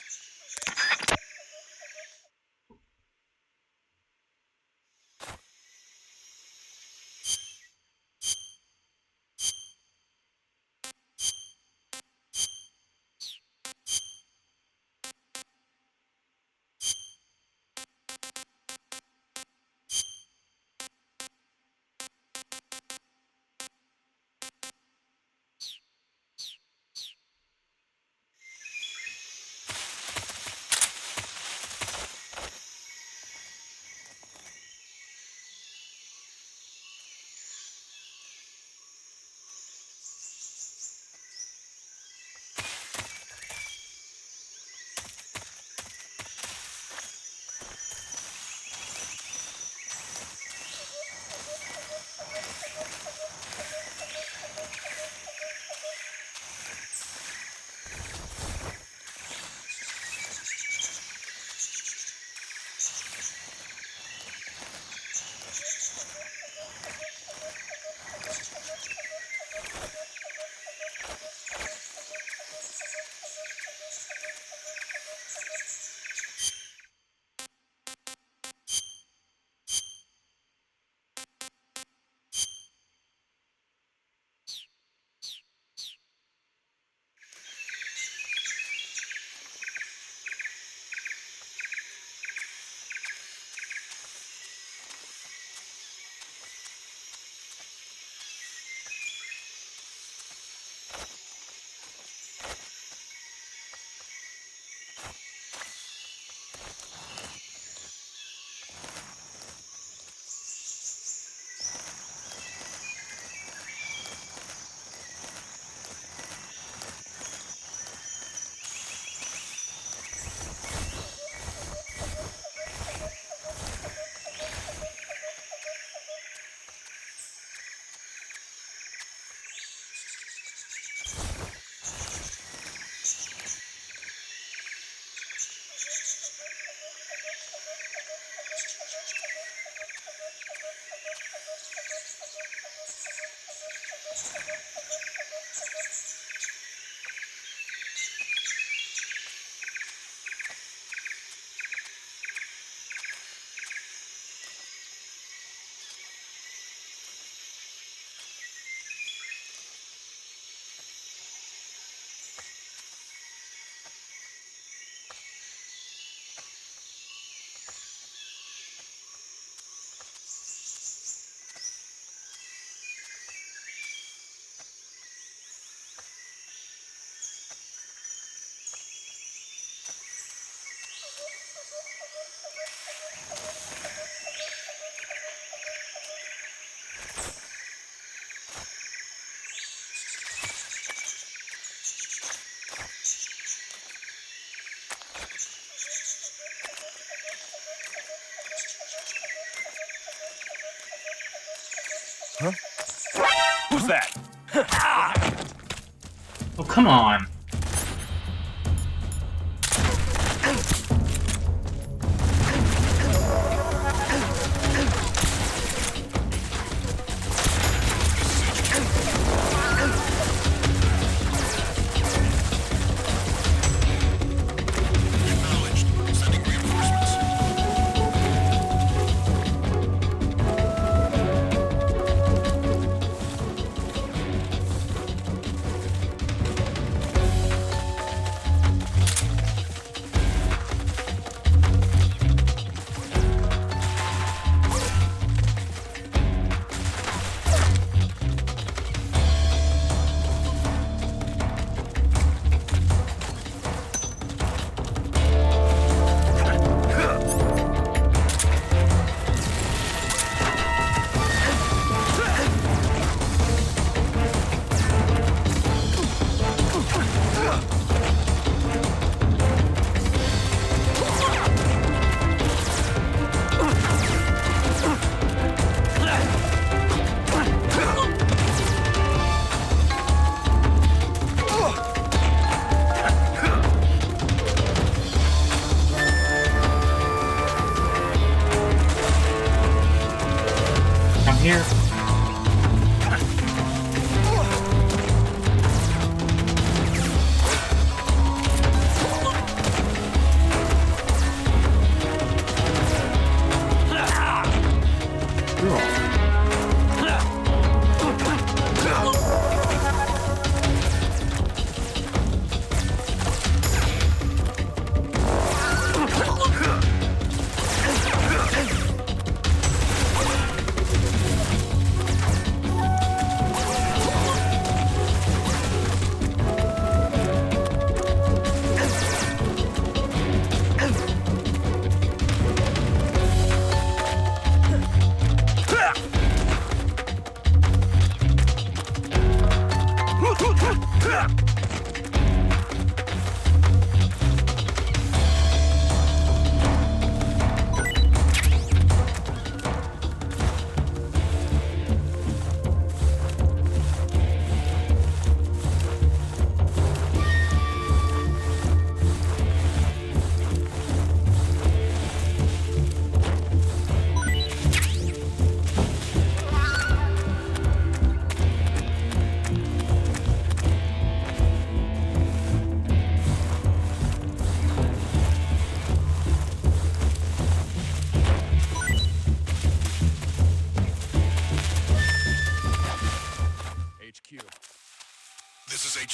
Oh, come on!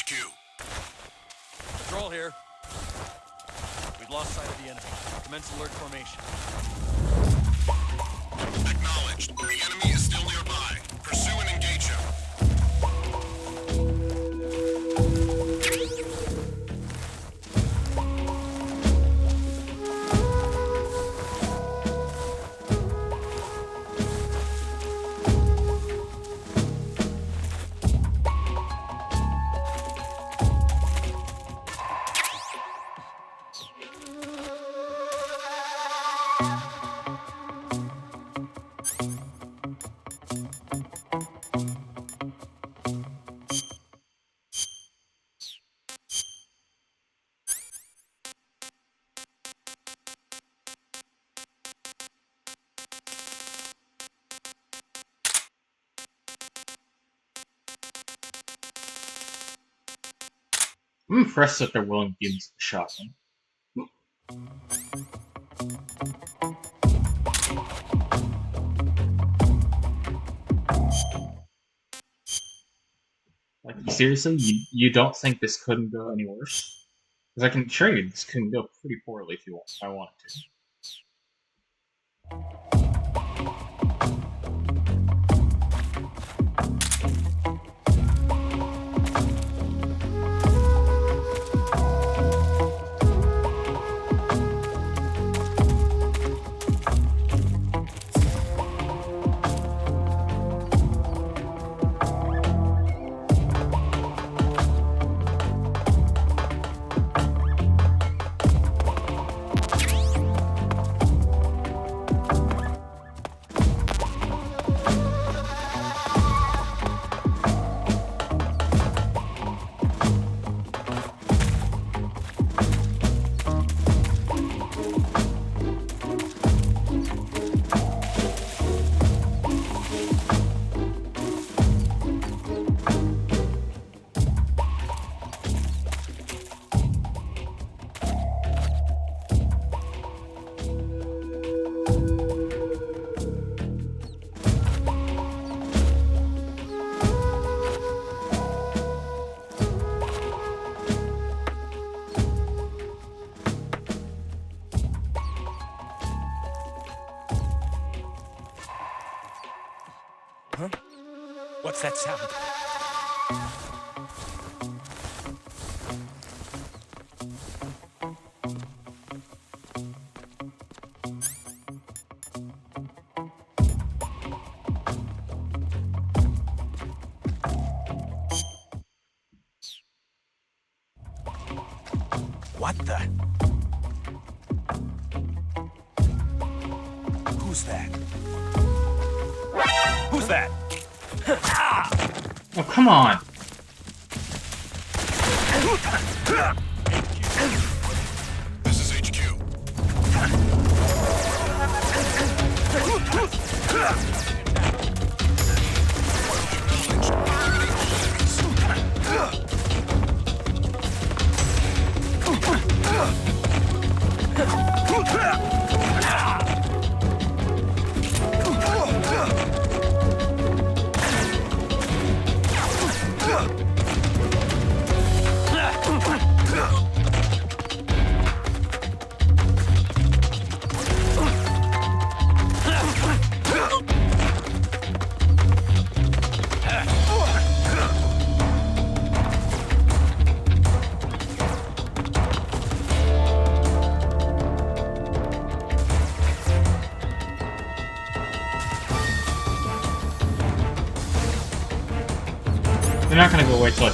HQ. Patrol here. We've lost sight of the enemy. Commence alert formation. Acknowledged. The enemy is still nearby. Pursue and engage him. I'm impressed that they're willing to give me a shotgun. Like, seriously, you don't think this couldn't go any worse? Because I can show you this couldn't go pretty poorly if you want. If I wanted to. Huh? What's that sound? What the? Who's that? Who's that? Oh, come on! This is HQ. They're not gonna go wait till I...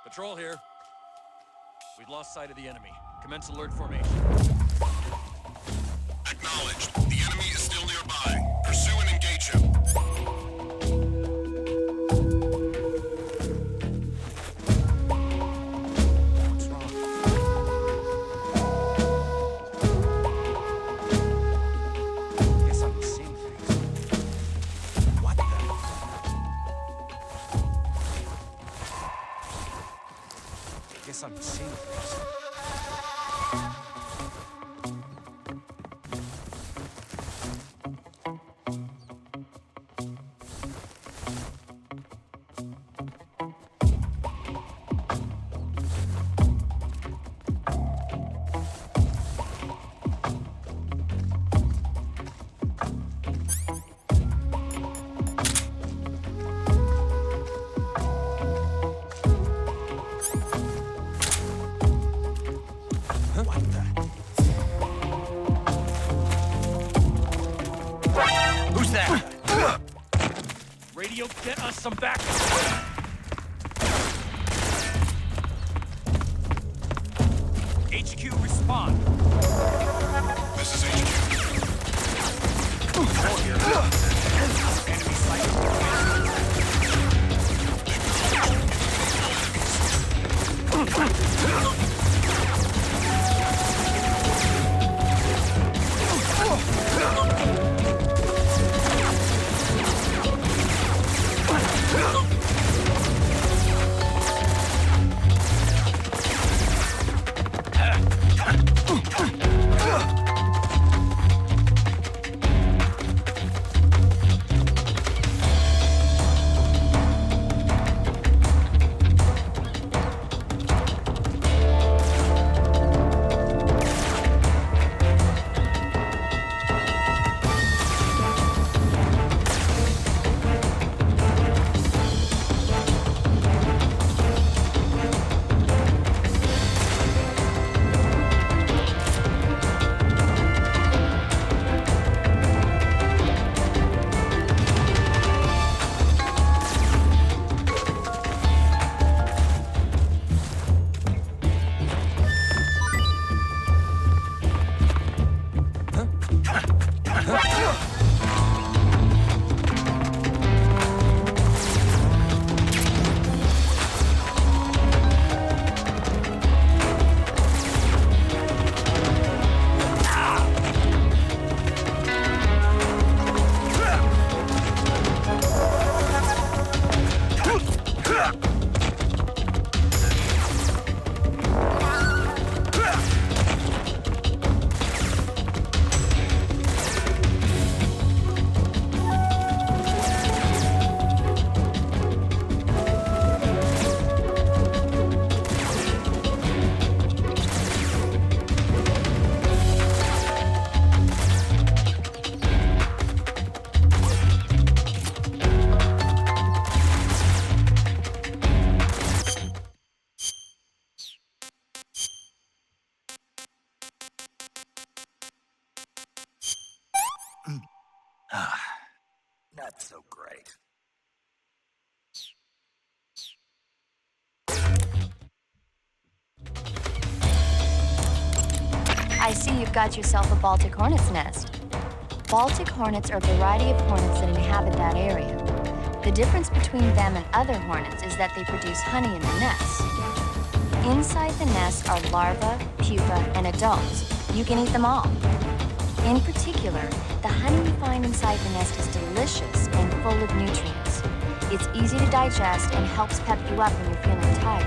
Patrol here. We've lost sight of the enemy. Commence alert formation. Acknowledged. The enemy is still nearby. Pursue and engage him. What's wrong? Guess I'm seeing things. What the? Guess I'm seeing things. What the? Who's that? Radio, get us some backup. HQ, respond. This is HQ. Enemy sighted. Not so great. I see you've got yourself a Baltic hornet's nest. Baltic hornets are a variety of hornets that inhabit that area. The difference between them and other hornets is that they produce honey in the nest. Inside the nest are larvae, pupa, and adults. You can eat them all. In particular, the honey you find inside the nest is delicious and full of nutrients. It's easy to digest and helps pep you up when you're feeling tired.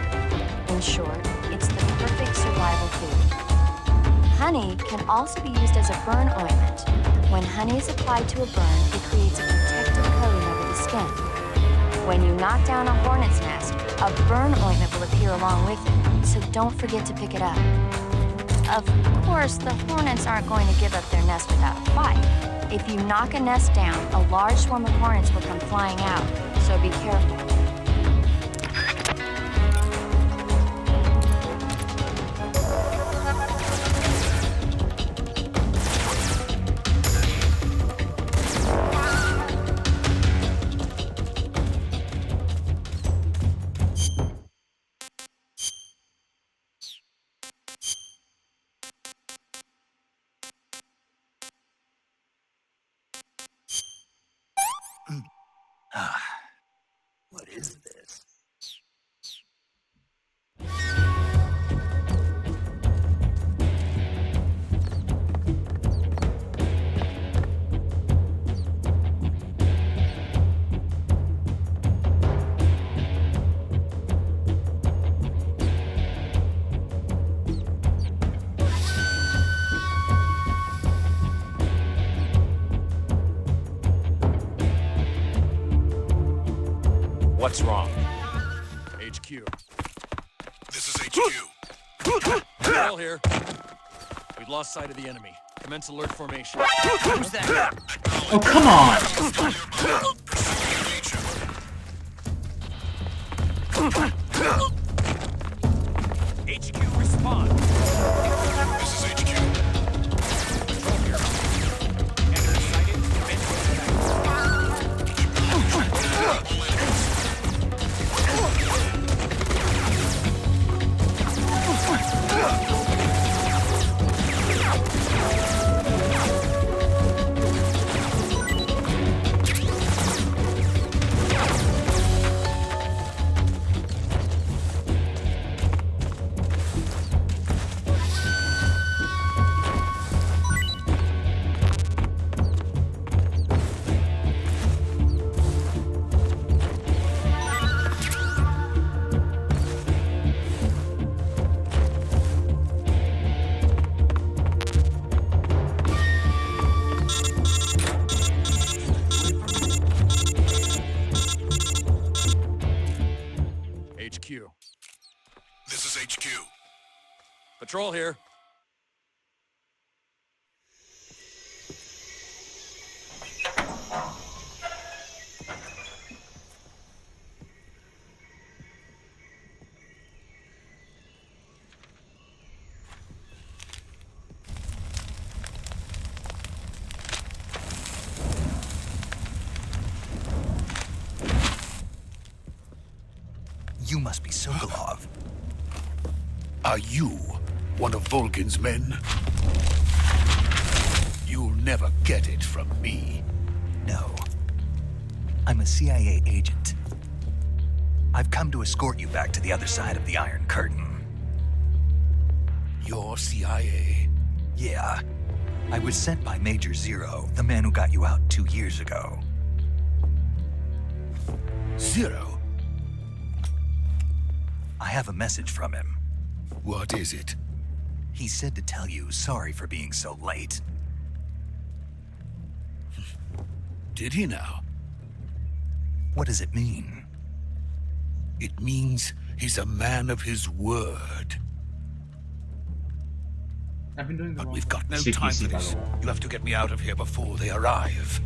In short, it's the perfect survival food. Honey can also be used as a burn ointment. When honey is applied to a burn, it creates a protective coating over the skin. When you knock down a hornet's nest, a burn ointment will appear along with it, so don't forget to pick it up. Of course, the hornets aren't going to give up their nest without a fight. If you knock a nest down, a large swarm of hornets will come flying out, so be careful. What is this? What's wrong? HQ. This is HQ. Patrol here. We've lost sight of the enemy. Commence alert formation. Who's that? Oh, come on! HQ, respond. This is HQ. Patrol here. Enemy sighted. Commence HQ. This is HQ. Patrol here. You must be Sokolov. Are you one of Volgin's men? You'll never get it from me. No. I'm a CIA agent. I've come to escort you back to the other side of the Iron Curtain. You're CIA? Yeah. I was sent by Major Zero, the man who got you out 2 years ago. Zero? I have a message from him. What is it? He said to tell you sorry for being so late. Did he now? What does it mean? It means he's a man of his word. I've been doing the But wrong we've got no CPC, time for by this. the way. You have to get me out of here before they arrive.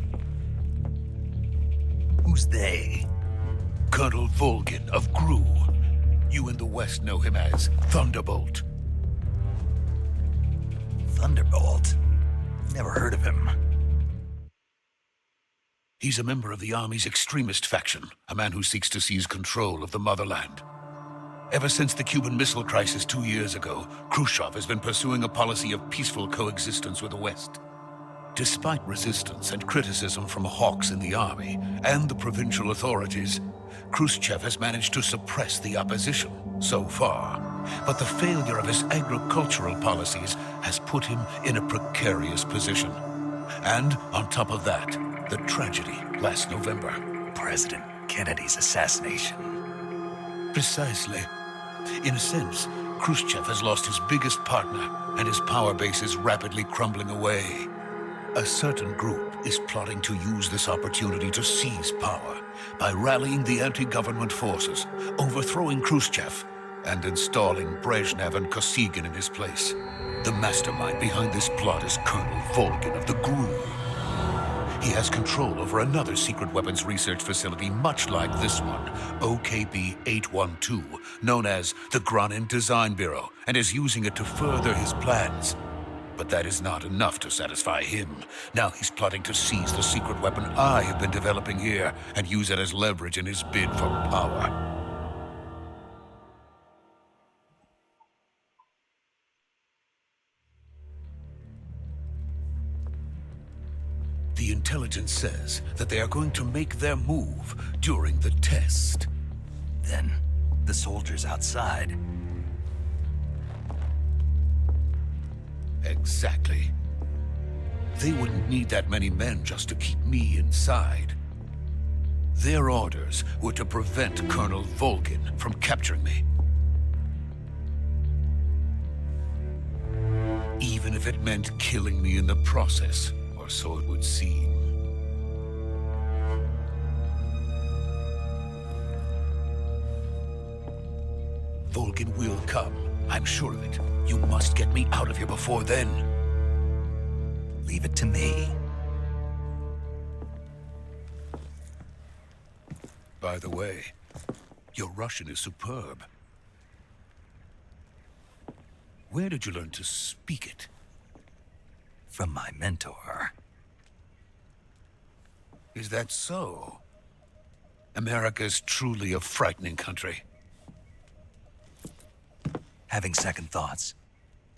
Who's they? Colonel Volgin of GRU. You in the West know him as Thunderbolt. Thunderbolt? Never heard of him. He's a member of the Army's extremist faction, a man who seeks to seize control of the motherland. Ever since the Cuban Missile Crisis 2 years ago, Khrushchev has been pursuing a policy of peaceful coexistence with the West. Despite resistance and criticism from hawks in the army and the provincial authorities, Khrushchev has managed to suppress the opposition so far. But the failure of his agricultural policies has put him in a precarious position. And on top of that, the tragedy last November. President Kennedy's assassination. Precisely. In a sense, Khrushchev has lost his biggest partner, and his power base is rapidly crumbling away. A certain group is plotting to use this opportunity to seize power by rallying the anti-government forces, overthrowing Khrushchev, and installing Brezhnev and Kosygin in his place. The mastermind behind this plot is Colonel Volgin of the GRU. He has control over another secret weapons research facility much like this one, OKB-812, known as the Granin Design Bureau, and is using it to further his plans. But that is not enough to satisfy him. Now he's plotting to seize the secret weapon I have been developing here and use it as leverage in his bid for power. The The intelligence says that they are going to make their move during the test. Then, the soldiers outside. Exactly. They wouldn't need that many men just to keep me inside. Their orders were to prevent Colonel Volgin from capturing me. Even if it meant killing me in the process, or so it would seem. Volgin will come. I'm sure of it. You must get me out of here before then. Leave it to me. By the way, your Russian is superb. Where did you learn to speak it? From my mentor. Is that so? America's truly a frightening country. Having second thoughts.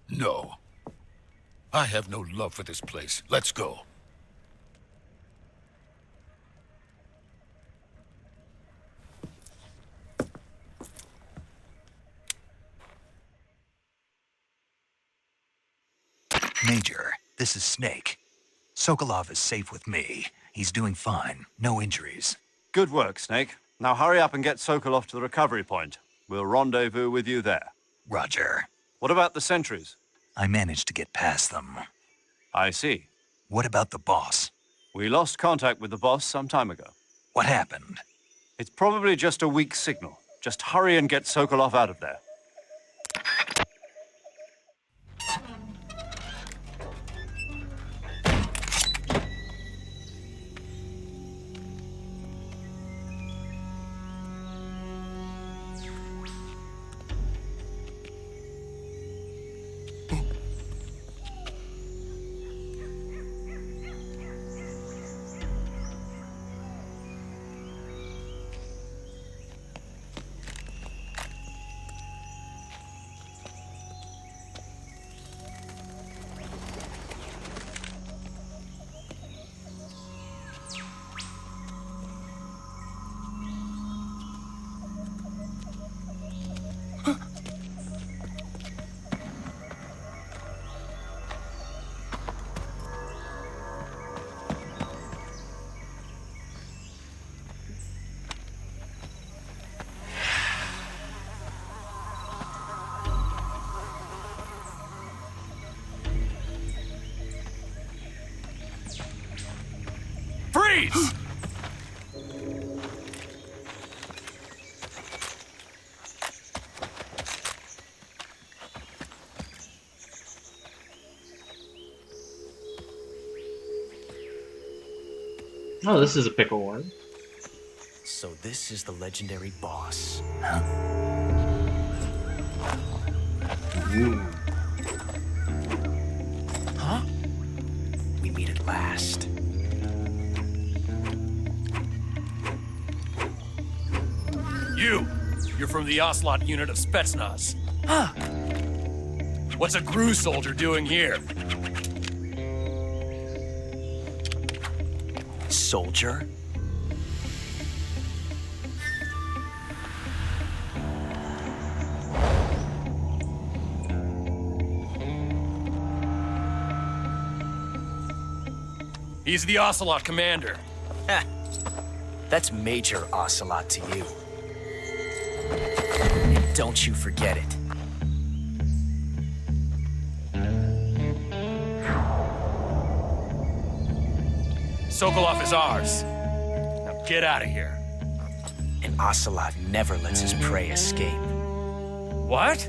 No. I have no love for this place. Let's go. Major, this is Snake. Sokolov is safe with me. He's doing fine. No injuries. Good work, Snake. Now hurry up and get Sokolov to the recovery point. We'll rendezvous with you there. Roger. What about the sentries? I managed to get past them. I see. What about the boss? We lost contact with the boss some time ago. What happened? It's probably just a weak signal. Just hurry and get Sokolov out of there. Freeze! Oh, this is a pickle one. So this is the legendary boss. Ooh. Huh? We meet at last. You're from the Ocelot unit of Spetsnaz. Huh? What's a GRU soldier doing here? Soldier? He's the Ocelot commander. Heh. That's Major Ocelot to you. And don't you forget it. Sokolov is ours. Now get out of here. And Ocelot never lets his prey escape. What?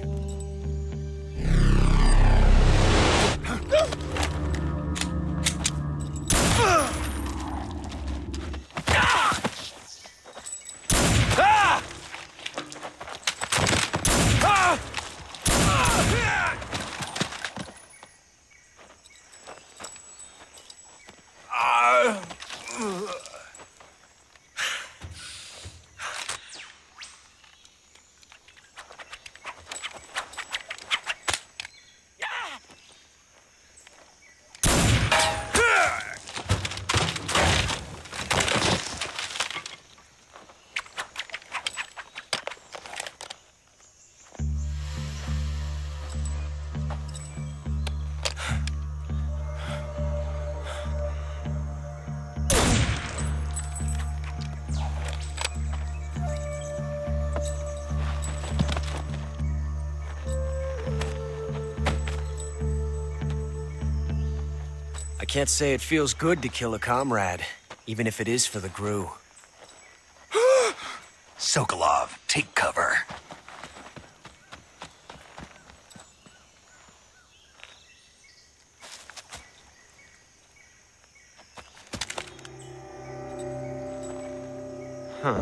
can't say it feels good to kill a comrade, even if it is for the Gru. Sokolov, take cover. Huh.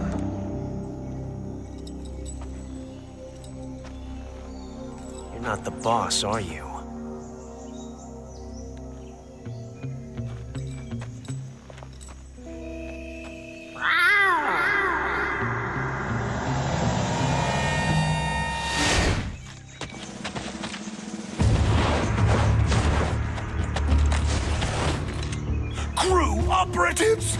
You're not the boss, are you? Crew operatives!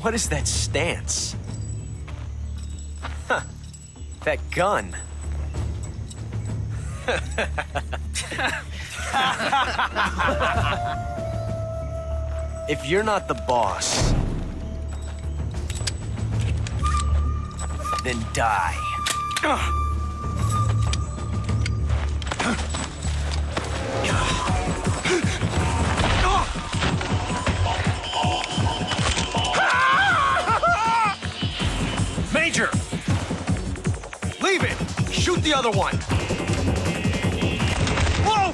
What is that stance? Huh. That gun. If you're not the boss, then die. Major! Leave it! Shoot the other one! Whoa!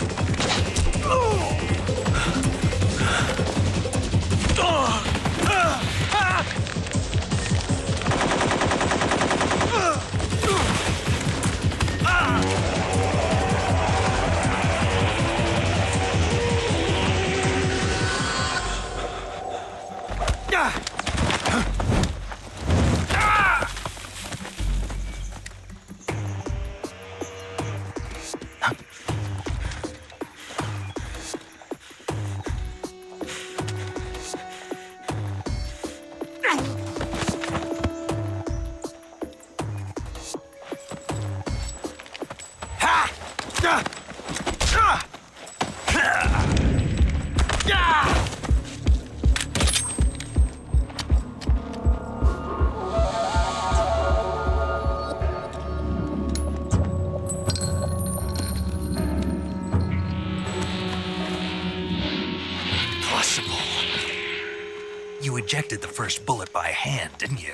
You ejected the first bullet by hand, didn't you?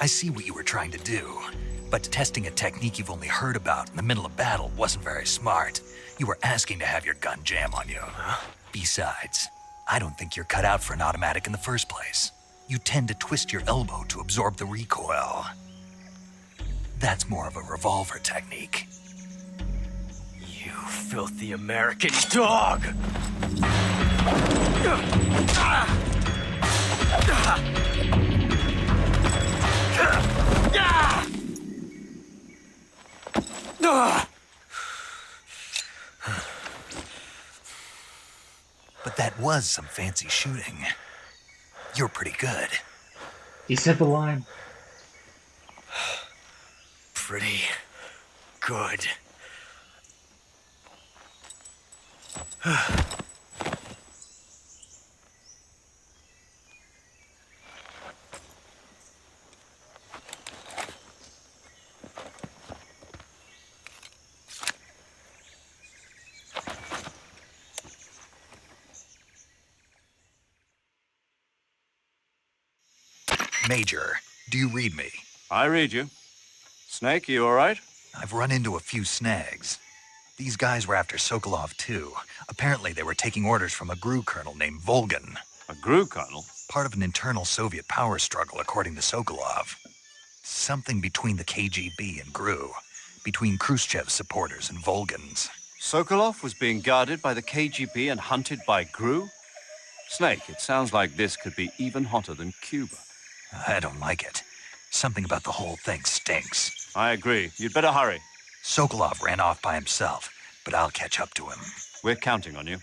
I see what you were trying to do, but testing a technique you've only heard about in the middle of battle wasn't very smart. You were asking to have your gun jam on you. Besides, I don't think you're cut out for an automatic in the first place. You tend to twist your elbow to absorb the recoil. That's more of a revolver technique. You filthy American dog! But that was some fancy shooting. You're pretty good. He said the line. Pretty good. Major, do you read me? I read you. Snake, you all right? I've run into a few snags. These guys were after Sokolov too. Apparently they were taking orders from a GRU colonel named Volgan. A GRU colonel? Part of an internal Soviet power struggle, according to Sokolov. Something between the KGB and GRU. Between Khrushchev's supporters and Volgan's. Sokolov was being guarded by the KGB and hunted by GRU? Snake, it sounds like this could be even hotter than Cuba. I don't like it. Something about the whole thing stinks. I agree. You'd better hurry. Sokolov ran off by himself, but I'll catch up to him. We're counting on you.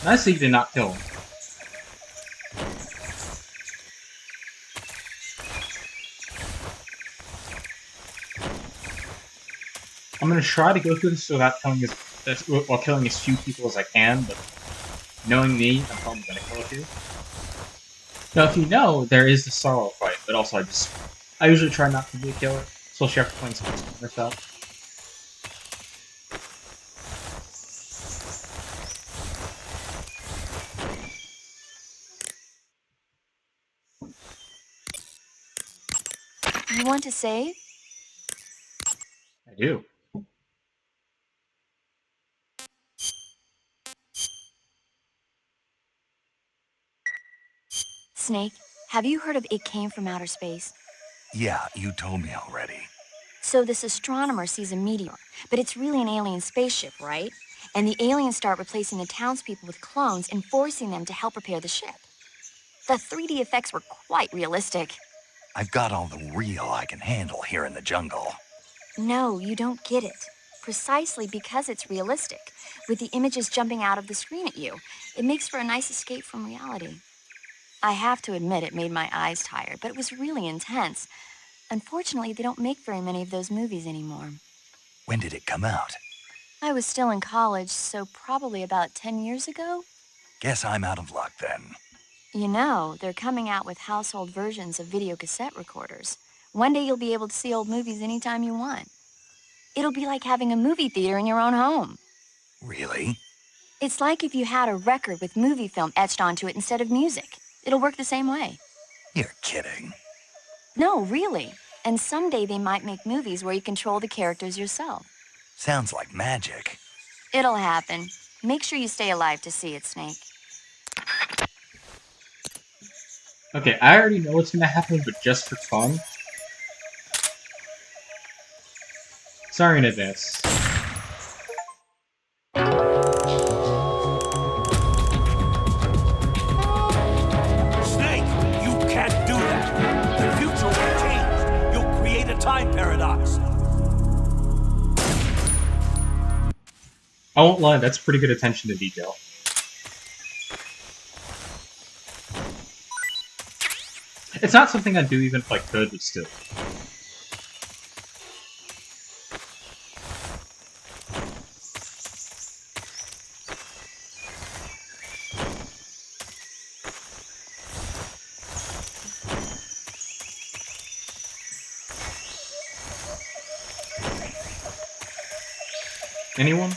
Nice that you did not kill him. I'm gonna try to go through this without killing while killing as few people as I can, but knowing me, I'm probably gonna kill a few. Now, if you know, there is the sorrow fight, but also I usually try not to be a killer, especially after playing some stronger stuff. You want to save? I do. Snake, have you heard of It Came from Outer Space? Yeah, you told me already. So this astronomer sees a meteor, but it's really an alien spaceship, right? And the aliens start replacing the townspeople with clones and forcing them to help repair the ship. The 3D effects were quite realistic. I've got all the real I can handle here in the jungle. No, you don't get it. Precisely because it's realistic, with the images jumping out of the screen at you, it makes for a nice escape from reality. I have to admit it made my eyes tired, but it was really intense. Unfortunately, they don't make very many of those movies anymore. When did it come out? I was still in college, so probably about 10 years ago. Guess I'm out of luck then. You know, they're coming out with household versions of video cassette recorders. One day you'll be able to see old movies anytime you want. It'll be like having a movie theater in your own home. Really? It's like if you had a record with movie film etched onto it instead of music. It'll work the same way. You're kidding. No, really. And someday they might make movies where you control the characters yourself. Sounds like magic. It'll happen. Make sure you stay alive to see it, Snake. Okay, I already know what's gonna happen, but just for fun. Sorry in advance. Snake, you can't do that. The future will change. You'll create a time paradox. I won't lie, that's pretty good attention to detail. It's not something I'd do even if I could, but still. Anyone?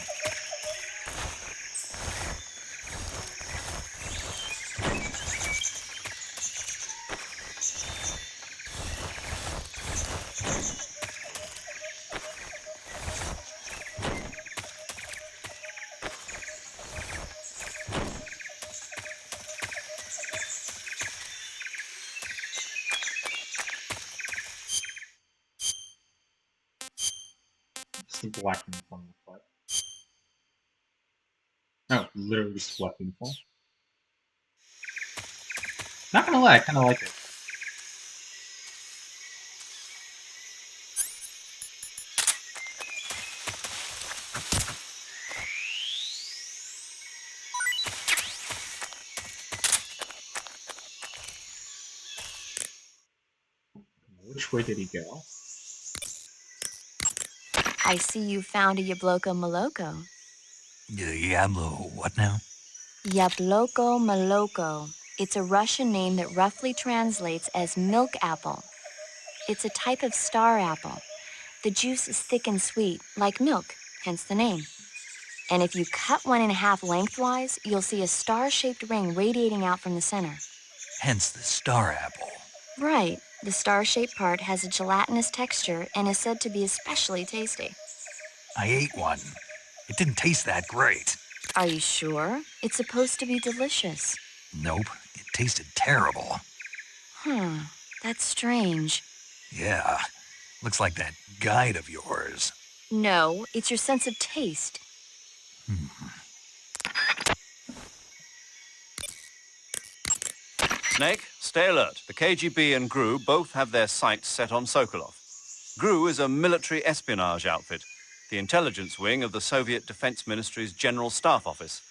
Just the black uniform look like. Oh, literally just black uniform. Not gonna lie, I kinda like it. Which way did he go? I see you found a Yabloko Maloko. Diablo, what now? Yabloko Maloko. It's a Russian name that roughly translates as milk apple. It's a type of star apple. The juice is thick and sweet, like milk, hence the name. And if you cut one in half lengthwise, you'll see a star-shaped ring radiating out from the center. Hence the star apple. Right. The star-shaped part has a gelatinous texture and is said to be especially tasty. I ate one. It didn't taste that great. Are you sure? It's supposed to be delicious. Nope, it tasted terrible. That's strange. Yeah, looks like that guide of yours. No, it's your sense of taste. Snake, stay alert. The KGB and GRU both have their sights set on Sokolov. GRU is a military espionage outfit, the intelligence wing of the Soviet Defense Ministry's General Staff Office.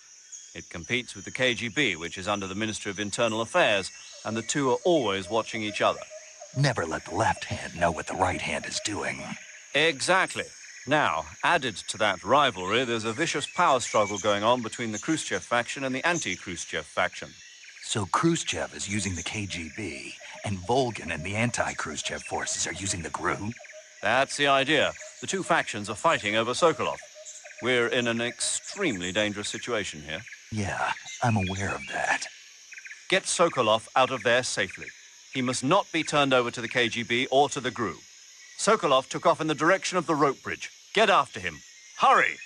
It competes with the KGB, which is under the Ministry of Internal Affairs, and the two are always watching each other. Never let the left hand know what the right hand is doing. Exactly. Now, added to that rivalry, there's a vicious power struggle going on between the Khrushchev faction and the anti-Khrushchev faction. So Khrushchev is using the KGB, and Volgin and the anti-Khrushchev forces are using the GRU? That's the idea. The two factions are fighting over Sokolov. We're in an extremely dangerous situation here. Yeah, I'm aware of that. Get Sokolov out of there safely. He must not be turned over to the KGB or to the GRU. Sokolov took off in the direction of the rope bridge. Get after him. Hurry!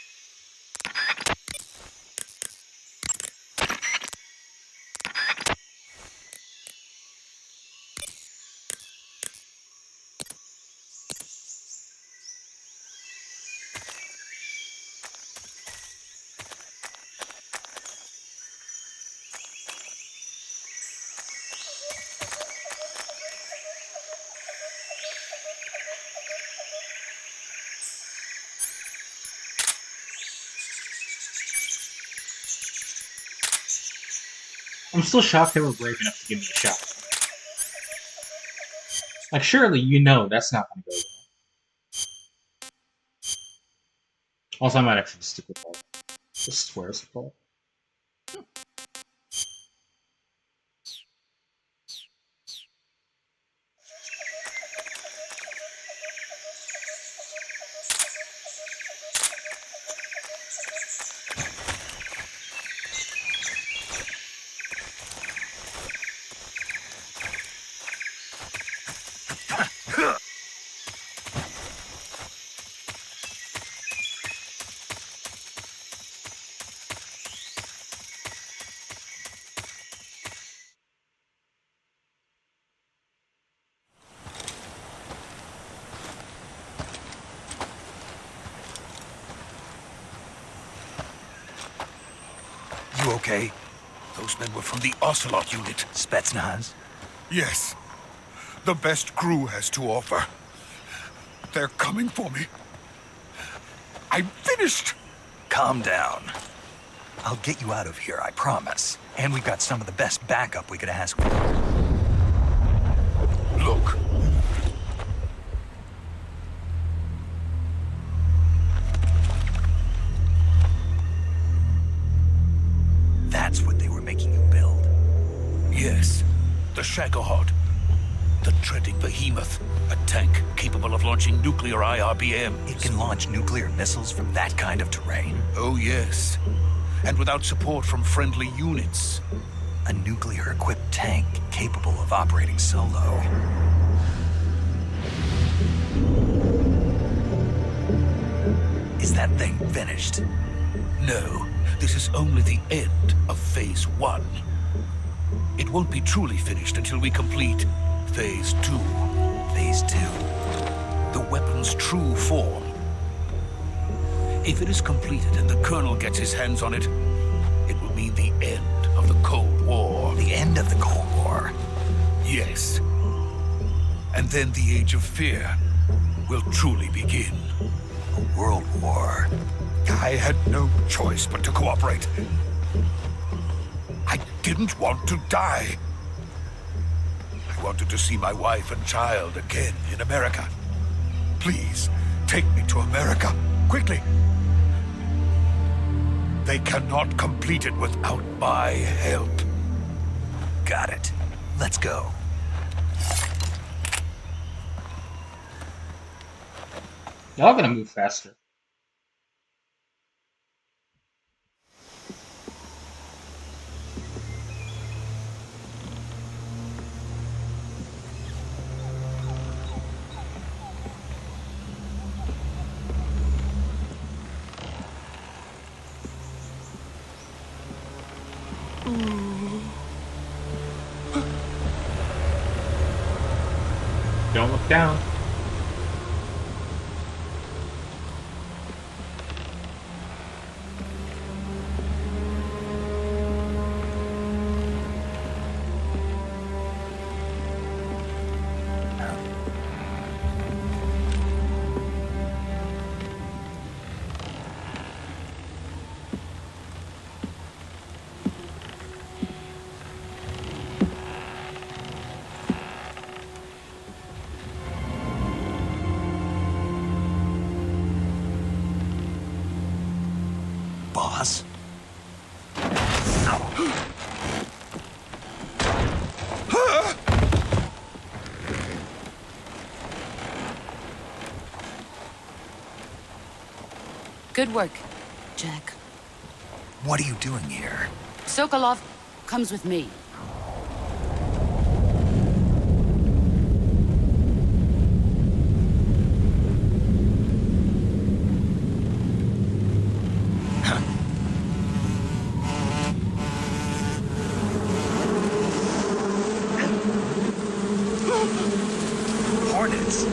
I'm still shocked they were brave enough to give me a shot. Like, surely you know that's not gonna go well. Also, I might actually stick with that. Just swears for You okay? Those men were from the Ocelot unit. Spetsnaz? Yes. The best GRU has to offer. They're coming for me. I'm finished! Calm down. I'll get you out of here, I promise. And we've got some of the best backup we could ask for. Look. That's what they were making you build? Yes. The Shagohod. The treading behemoth. A tank capable of launching nuclear IRBMs. It can launch nuclear missiles from that kind of terrain? Oh, yes. And without support from friendly units. A nuclear-equipped tank capable of operating solo. Is that thing finished? No. This is only the end of Phase 1. It won't be truly finished until we complete Phase 2. Phase 2? The weapon's true form. If it is completed and the Colonel gets his hands on it, it will mean the end of the Cold War. The end of the Cold War? Yes. And then the Age of Fear will truly begin. A world war? I had no choice but to cooperate. I didn't want to die. I wanted to see my wife and child again in America. Please, take me to America, quickly. They cannot complete it without my help. Got it. Let's go. Y'all gotta move faster. Don't look down. boss. Good work, Jack. What are you doing here? Sokolov comes with me. Hornets.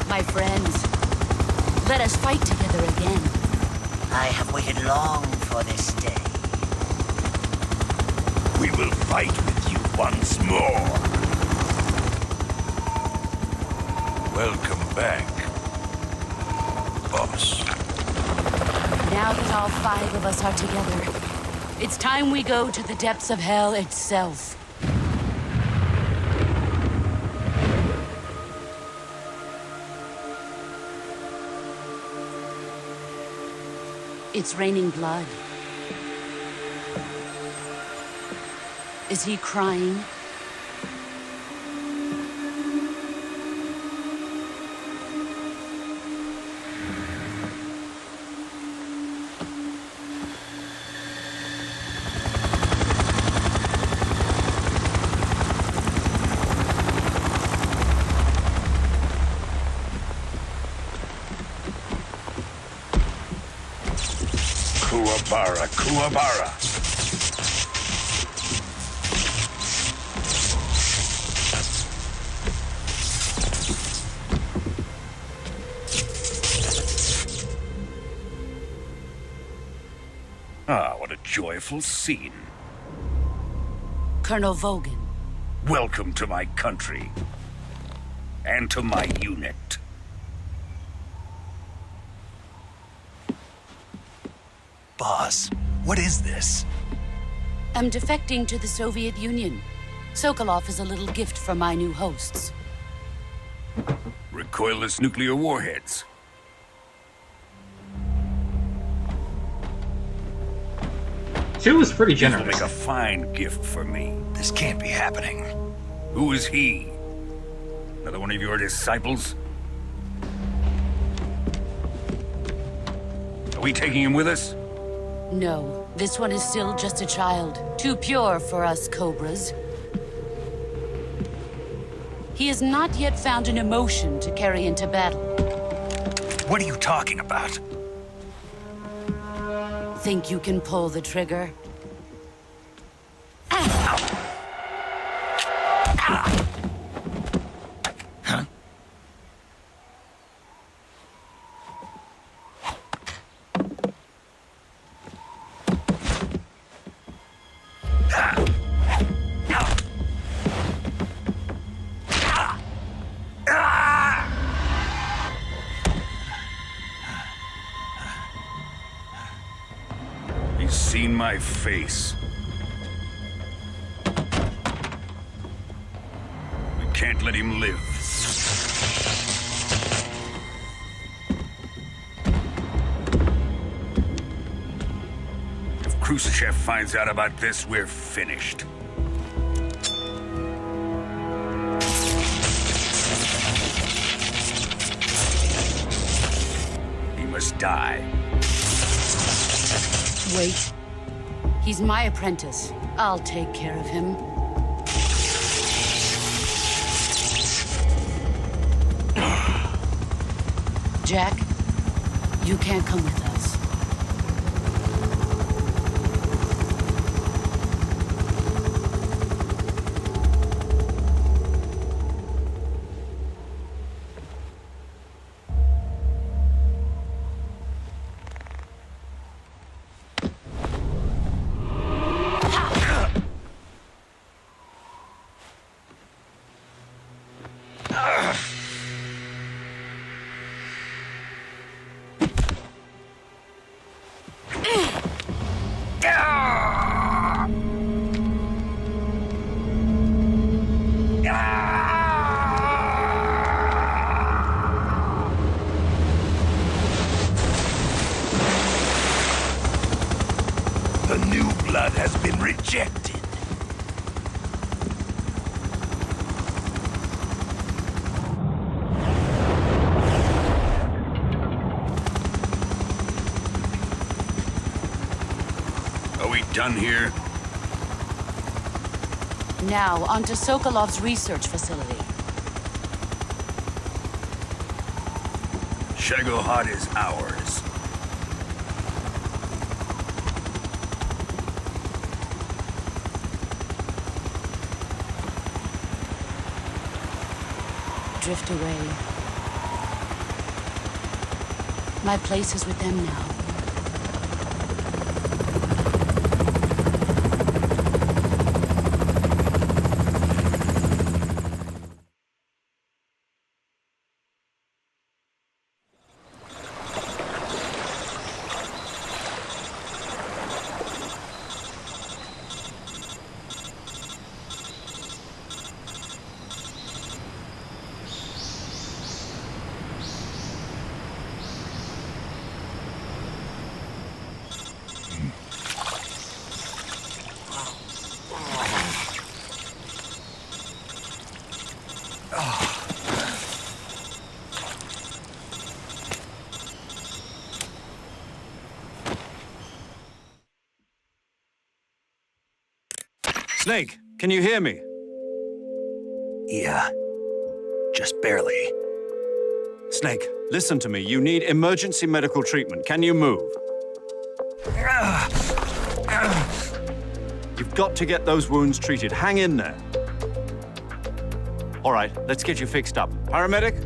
My friends, let us fight together again. I have waited long for this day. We will fight with you once more. Welcome back, boss. Now that all 5 of us are together, it's time we go to the depths of hell itself. It's raining blood. Is he crying? Kuwabara, Kuwabara. Ah, what a joyful scene. Colonel Vogan. Welcome to my country. And to my unit. Boss, what is this? I'm defecting to the Soviet Union. Sokolov is a little gift from my new hosts. Recoilless nuclear warheads. She was pretty This will generous. make a fine gift for me. This can't be happening. Who is he? Another one of your disciples? Are we taking him with us? No, this one is still just a child. Too pure for us Cobras. He has not yet found an emotion to carry into battle. What are you talking about? Think you can pull the trigger? Huh? He's seen my face. We can't let him live. If Khrushchev finds out about this, we're finished. He must die. Wait. He's my apprentice. I'll take care of him. Jack, you can't come with us. has been rejected. Are we done here? Now, on to Sokolov's research facility. Shagohod is ours. Drift away. My place is with them now. Snake, can you hear me? Yeah. Just barely. Snake, listen to me. You need emergency medical treatment. Can you move? You've got to get those wounds treated. Hang in there. All right, let's get you fixed up. Paramedic?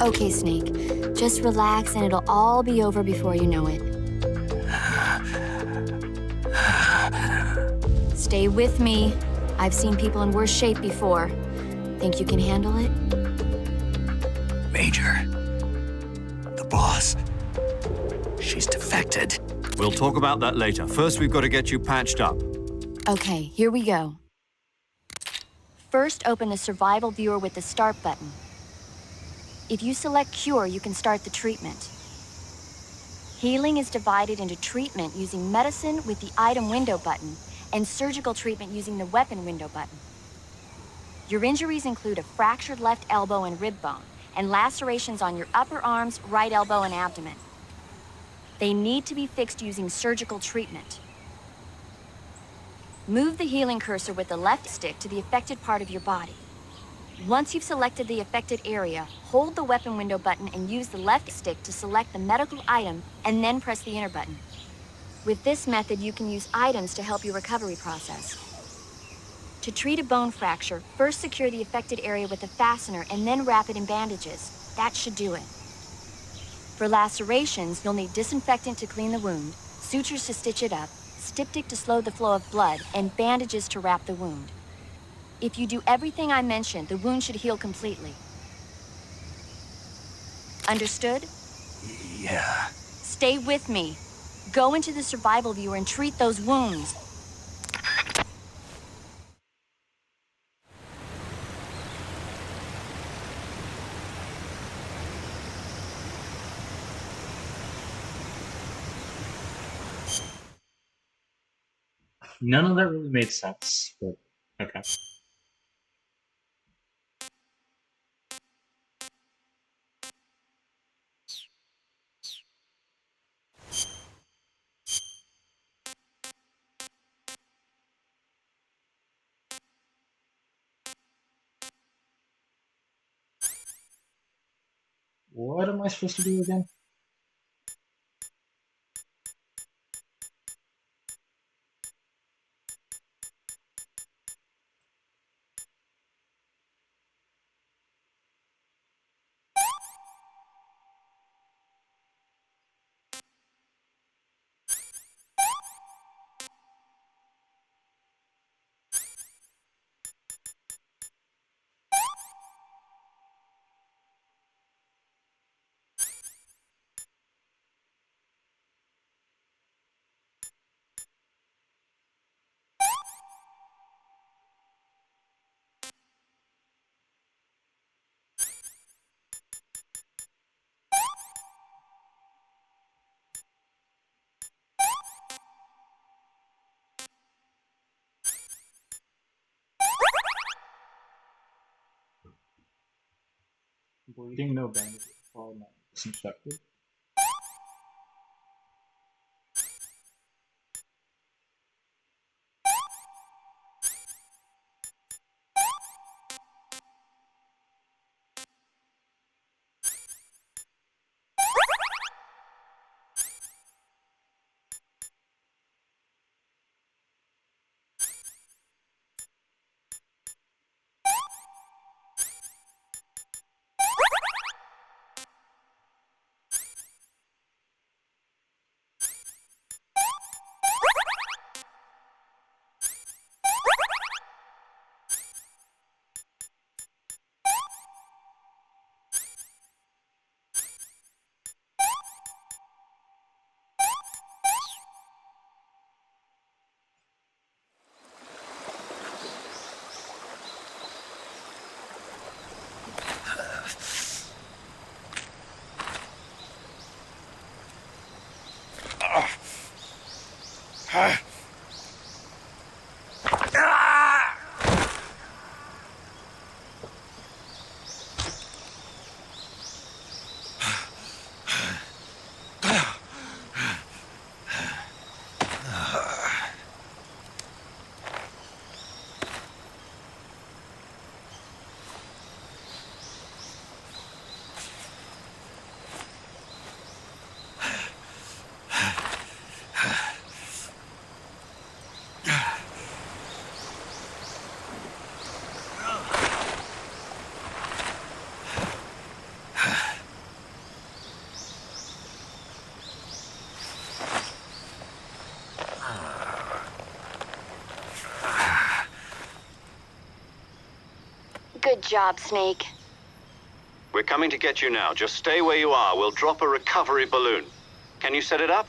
Okay, Snake. Just relax and it'll all be over before you know it. Stay with me. I've seen people in worse shape before. Think you can handle it? Major. The boss. She's defected. We'll talk about that later. First, we've got to get you patched up. Okay, here we go. First, open the survival viewer with the start button. If you select cure, you can start the treatment. Healing is divided into treatment using medicine with the item window button and surgical treatment using the weapon window button. Your injuries include a fractured left elbow and rib bone, and lacerations on your upper arms, right elbow, and abdomen. They need to be fixed using surgical treatment. Move the healing cursor with the left stick to the affected part of your body. Once you've selected the affected area, hold the weapon window button and use the left stick to select the medical item, and then press the enter button. With this method, you can use items to help your recovery process. To treat a bone fracture, first secure the affected area with a fastener and then wrap it in bandages. That should do it. For lacerations, you'll need disinfectant to clean the wound, sutures to stitch it up, styptic to slow the flow of blood, and bandages to wrap the wound. If you do everything I mentioned, the wound should heal completely. Understood? Yeah. Stay with me. Go into the survival viewer and treat those wounds. None of that really made sense, but okay. What am I supposed to do again? Bleeding, no bandage, all not disinfected. Good job, Snake. We're coming to get you now. Just stay where you are. We'll drop a recovery balloon. Can you set it up?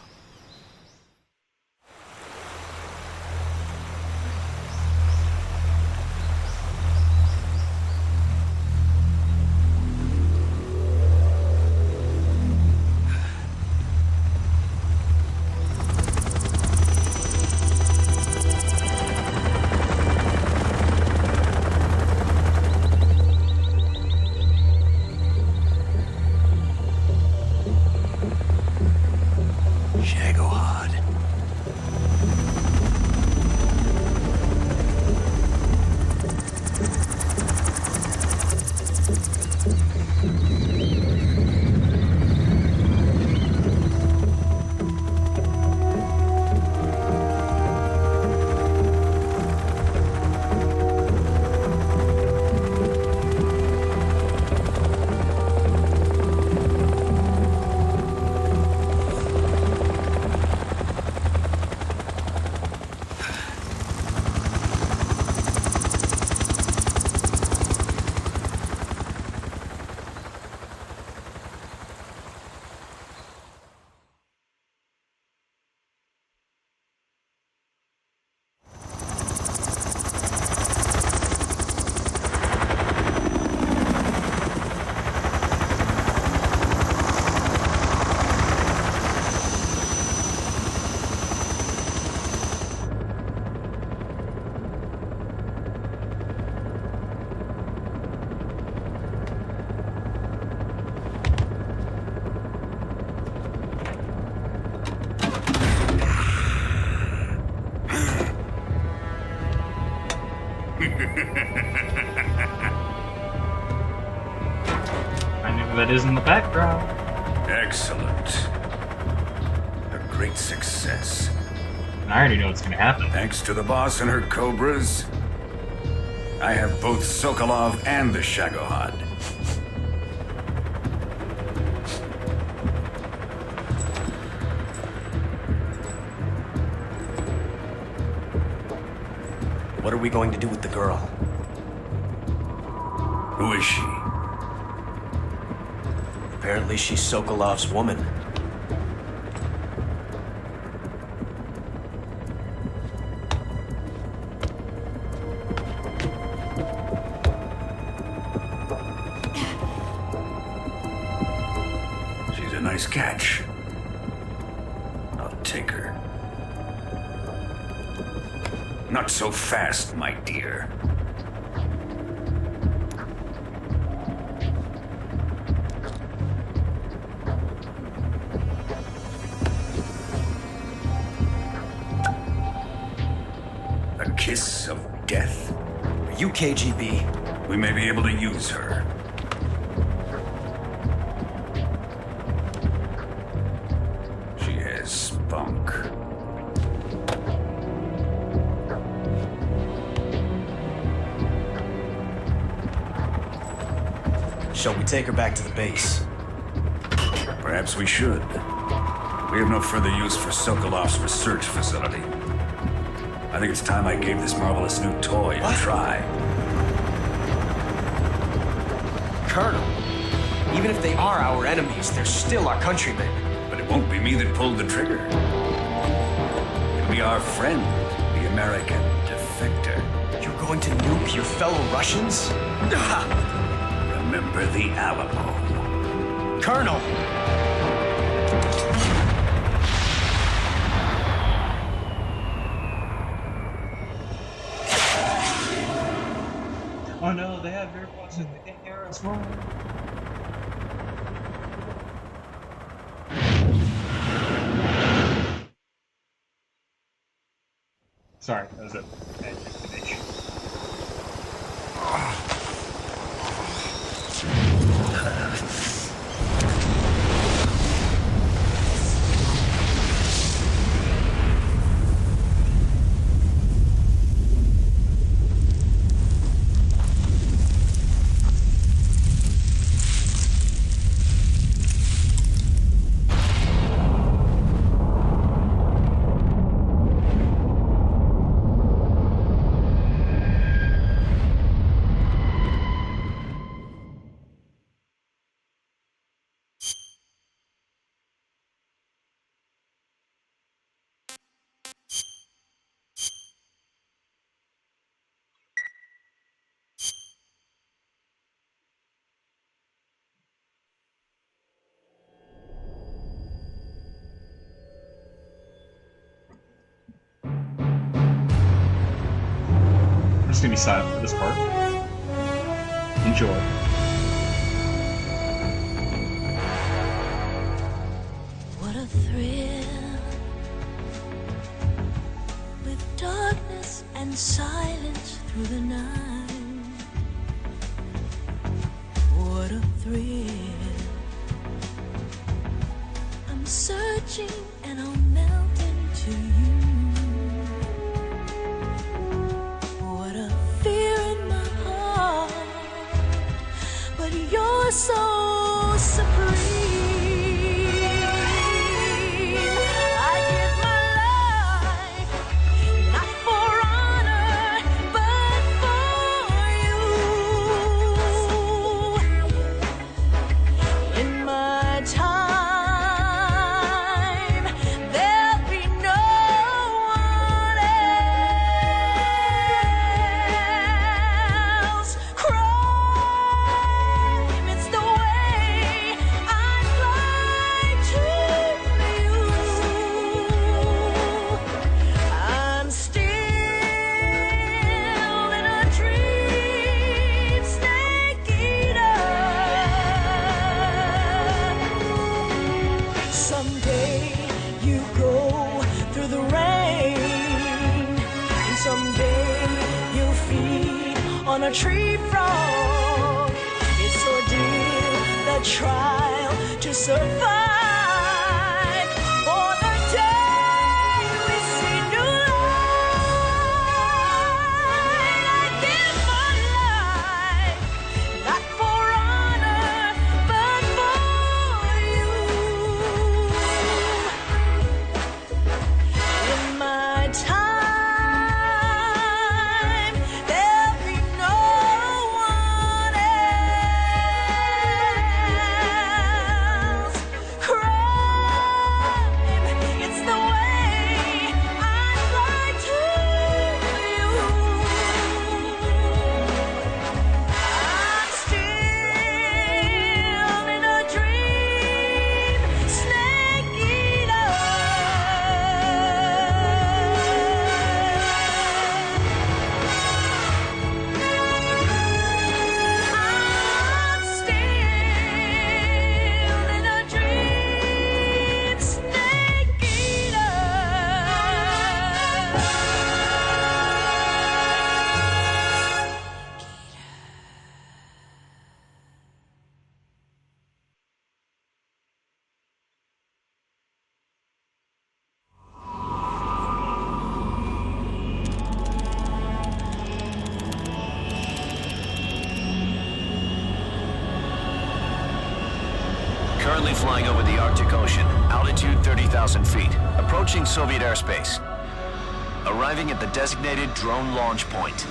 I know who that is in the background. Excellent. A great success. And I already know what's gonna happen. Thanks to the boss and her cobras, I have both Sokolov and the Shagohod. What are we going to do with the girl? Who is she? Apparently she's Sokolov's woman. She's a nice catch. I'll take her. Not so fast, my dear. kiss of death? Are you KGB? We may be able to use her. She has spunk. Shall we take her back to the base? Perhaps we should. We have no further use for Sokolov's research facility. I think it's time I gave this marvelous new toy a try. Colonel, even if they are our enemies, they're still our countrymen. But it won't be me that pulled the trigger. It'll be our friend, the American defector. You're going to nuke your fellow Russians? Remember the Alamo. Colonel! Oh no, they have air force in the air as well. Sorry, that was a bad explanation. I'm just gonna be silent for this part. Enjoy. What a thrill, with darkness and silence through the night. What a thrill, I'm searching and I'll melt into you. What a fear in my heart, but you're so supreme. I give my life, not for honor, but for you. In my time, there'll be no one else. Crime, it's the way I fly to you. I'm still in a dream, snake eater. Someday you go through the rain, and someday you'll feed on a tree frog. It's ordeal, the trial to survive. For the day we see new light, I give my life, not for honor, but for you. In my time, there'll be no one else. Currently flying over the Arctic Ocean, altitude 30,000 feet, approaching Soviet airspace. Arriving at the designated drone launch point.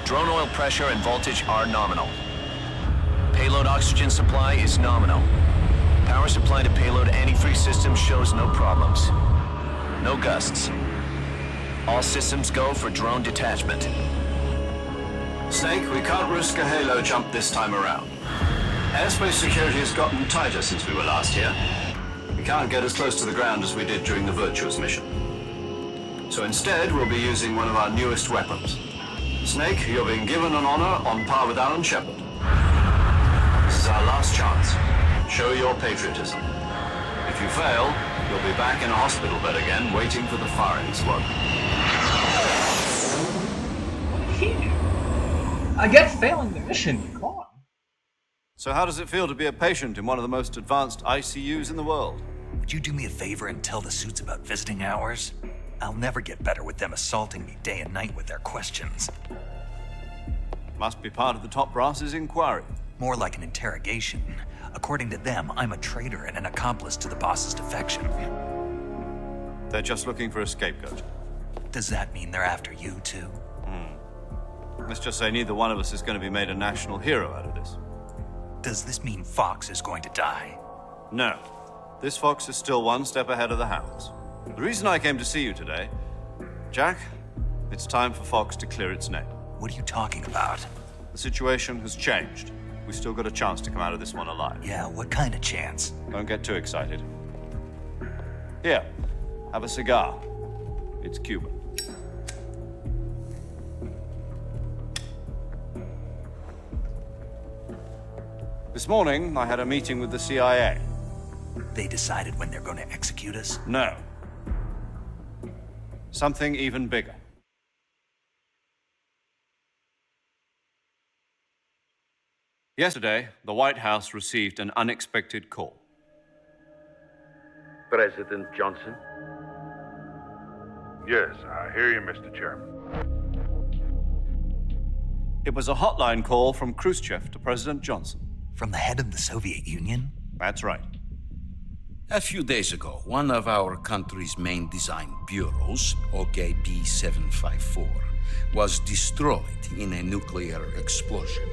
Drone oil pressure and voltage are nominal. Payload oxygen supply is nominal. Power supply to payload antifreeze system shows no problems. No gusts. All systems go for drone detachment. Snake, we can't risk a halo jump this time around. Airspace security has gotten tighter since we were last here. We can't get as close to the ground as we did during the Virtuous Mission. So instead, we'll be using one of our newest weapons. Snake, you're being given an honor on par with Alan Shepard. This is our last chance. Show your patriotism. If you fail, you'll be back in a hospital bed again, waiting for the firing squad. He knew. I get failing the mission. Come on. So how does it feel to be a patient in one of the most advanced ICUs in the world? Would you do me a favor and tell the suits about visiting hours? I'll never get better with them assaulting me day and night with their questions. Must be part of the top brass's inquiry. More like an interrogation. According to them, I'm a traitor and an accomplice to the boss's defection. They're just looking for a scapegoat. Does that mean they're after you, too? Let's just say neither one of us is going to be made a national hero out of this. Does this mean Fox is going to die? No. This Fox is still one step ahead of the hounds. The reason I came to see you today, Jack, it's time for Fox to clear its name. What are you talking about? The situation has changed. We still got a chance to come out of this one alive. Yeah, what kind of chance? Don't get too excited. Here, have a cigar. It's Cuban. This morning, I had a meeting with the CIA. They decided when they're going to execute us? No. Something even bigger. Yesterday, the White House received an unexpected call. President Johnson? Yes, I hear you, Mr. Chairman. It was a hotline call from Khrushchev to President Johnson. From the head of the Soviet Union? That's right. A few days ago, one of our country's main design bureaus, OKB 754, was destroyed in a nuclear explosion.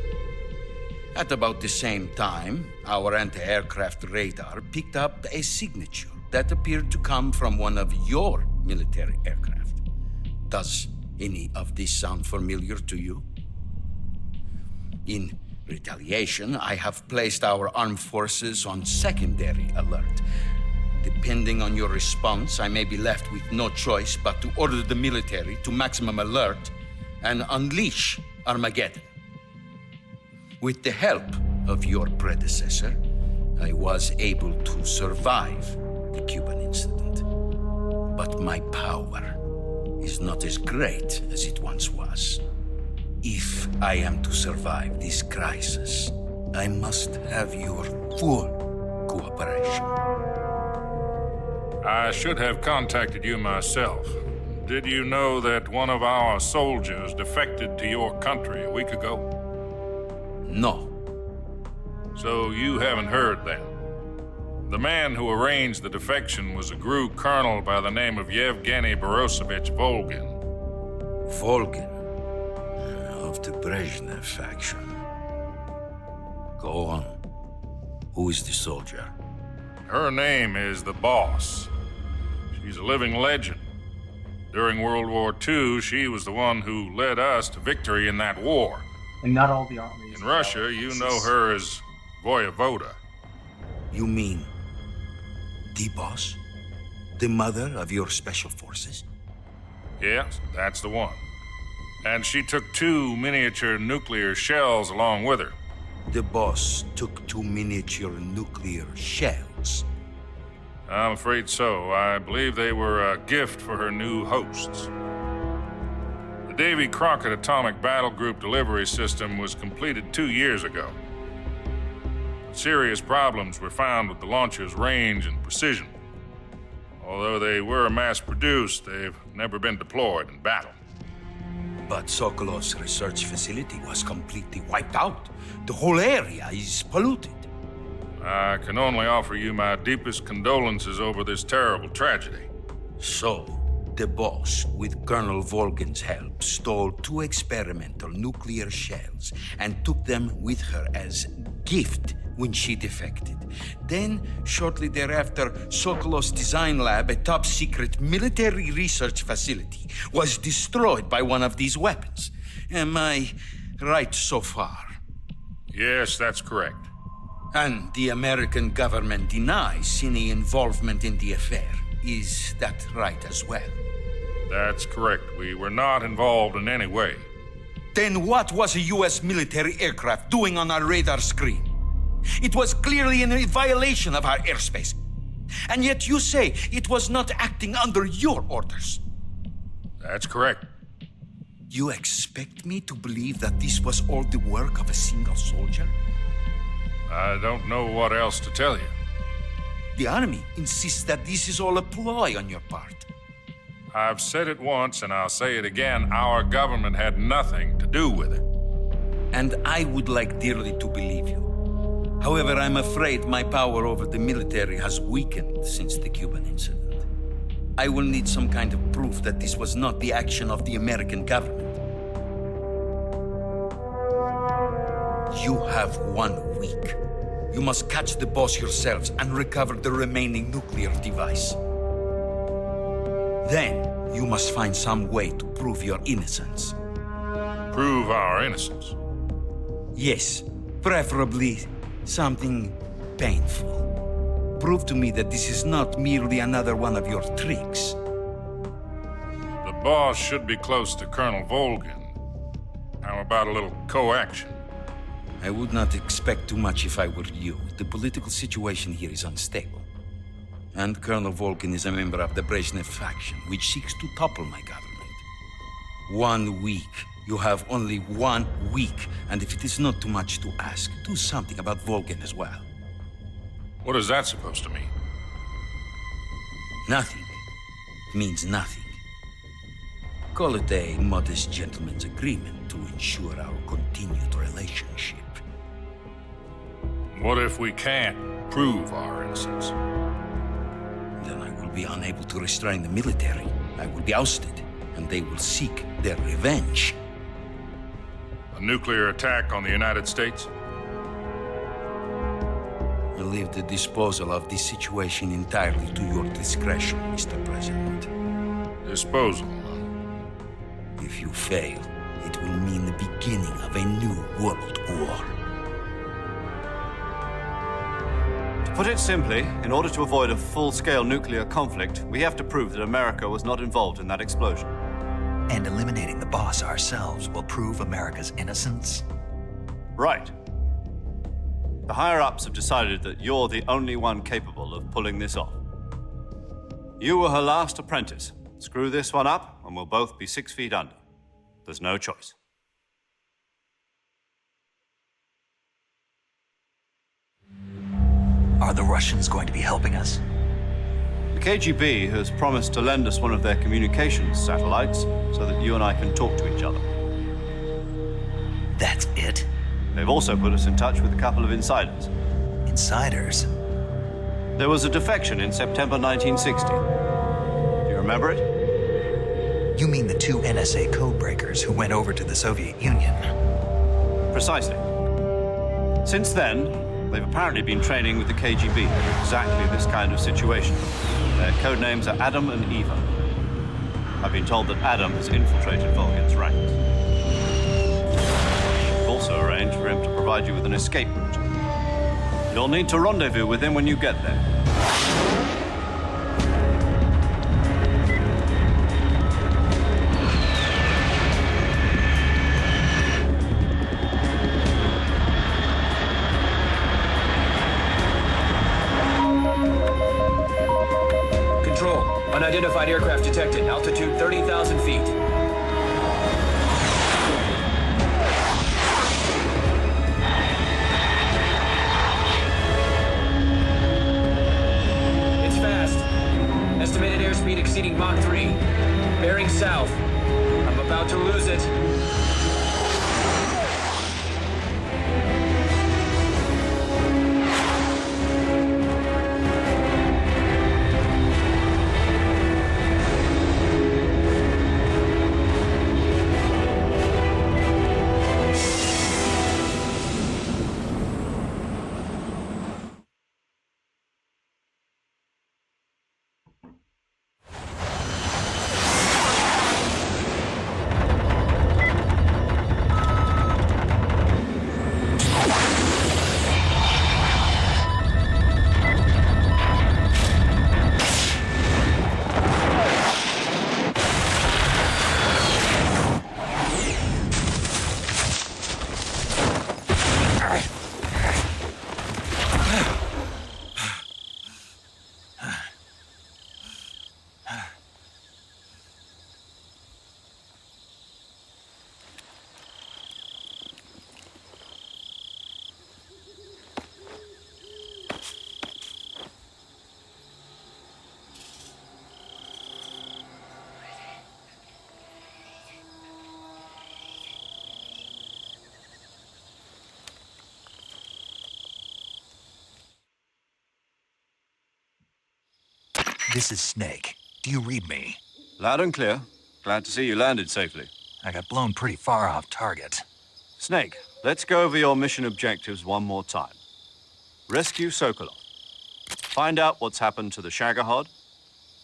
At about the same time, our anti-aircraft radar picked up a signature that appeared to come from one of your military aircraft. Does any of this sound familiar to you? In retaliation, I have placed our armed forces on secondary alert. Depending on your response, I may be left with no choice but to order the military to maximum alert and unleash Armageddon. With the help of your predecessor, I was able to survive the Cuban incident. But my power is not as great as it once was. If I am to survive this crisis, I must have your full cooperation. I should have contacted you myself. Did you know that one of our soldiers defected to your country a week ago? No. So you haven't heard then? The man who arranged the defection was a GRU colonel by the name of Yevgeny Borosovich Volgin. Volgin? Of the Brezhnev faction. Go on. Who is the soldier? Her name is the Boss. She's a living legend. During World War II, she was the one who led us to victory in that war. And not all the armies. In Russia, you know her as Voyevoda. You mean the Boss? The mother of your special forces? Yes, that's the one. And she took 2 miniature nuclear shells along with her. The Boss took 2 miniature nuclear shells? I'm afraid so. I believe they were a gift for her new hosts. The Davy Crockett Atomic Battle Group delivery system was completed 2 years ago. But serious problems were found with the launcher's range and precision. Although they were mass-produced, they've never been deployed in battle. But Sokolov's research facility was completely wiped out. The whole area is polluted. I can only offer you my deepest condolences over this terrible tragedy. So, the boss, with Colonel Volgan's help, stole 2 experimental nuclear shells and took them with her as gift when she defected. Then, shortly thereafter, Sokolov's design lab, a top-secret military research facility, was destroyed by one of these weapons. Am I right so far? Yes, that's correct. And the American government denies any involvement in the affair. Is that right as well? That's correct. We were not involved in any way. Then what was a U.S. military aircraft doing on our radar screen? It was clearly in violation of our airspace. And yet you say it was not acting under your orders. That's correct. You expect me to believe that this was all the work of a single soldier? I don't know what else to tell you. The Army insists that this is all a ploy on your part. I've said it once and I'll say it again. Our government had nothing to do with it. And I would like dearly to believe you. However, I'm afraid my power over the military has weakened since the Cuban incident. I will need some kind of proof that this was not the action of the American government. You have 1 week. You must catch the boss yourselves and recover the remaining nuclear device. Then, you must find some way to prove your innocence. Prove our innocence? Yes, preferably something painful. Prove to me that this is not merely another one of your tricks. The boss should be close to Colonel Volgan. How about a little co-action? I would not expect too much if I were you. The political situation here is unstable. And Colonel Volgan is a member of the Brezhnev faction, which seeks to topple my government. 1 week. You have only 1 week. And if it is not too much to ask, do something about Volgan as well. What is that supposed to mean? Nothing. It means nothing. Call it a modest gentleman's agreement to ensure our continued relationship. What if we can't prove our innocence? Then I will be unable to restrain the military. I will be ousted, and they will seek their revenge. A nuclear attack on the United States? I leave the disposal of this situation entirely to your discretion, Mr. President. Disposal? If you fail, it will mean the beginning of a new world war. To put it simply, in order to avoid a full-scale nuclear conflict, we have to prove that America was not involved in that explosion. And eliminating the boss ourselves will prove America's innocence? Right. The higher-ups have decided that you're the only one capable of pulling this off. You were her last apprentice. Screw this one up, and we'll both be 6 feet under. There's no choice. Are the Russians going to be helping us? The KGB has promised to lend us one of their communications satellites so that you and I can talk to each other. That's it? They've also put us in touch with a couple of insiders. Insiders? There was a defection in September 1960. Do you remember it? You mean the 2 NSA codebreakers who went over to the Soviet Union? Precisely. Since then, they've apparently been training with the KGB in exactly this kind of situation. Their code names are Adam and Eva. I've been told that Adam has infiltrated Volgan's ranks. We've also arranged for him to provide you with an escape route. You'll need to rendezvous with him when you get there. Unidentified aircraft detected. Altitude 30,000 feet. It's fast. Estimated airspeed exceeding Mach 3. Bearing south. I'm about to lose it. This is Snake. Do you read me? Loud and clear. Glad to see you landed safely. I got blown pretty far off target. Snake, let's go over your mission objectives one more time. Rescue Sokolov. Find out what's happened to the Shagohod,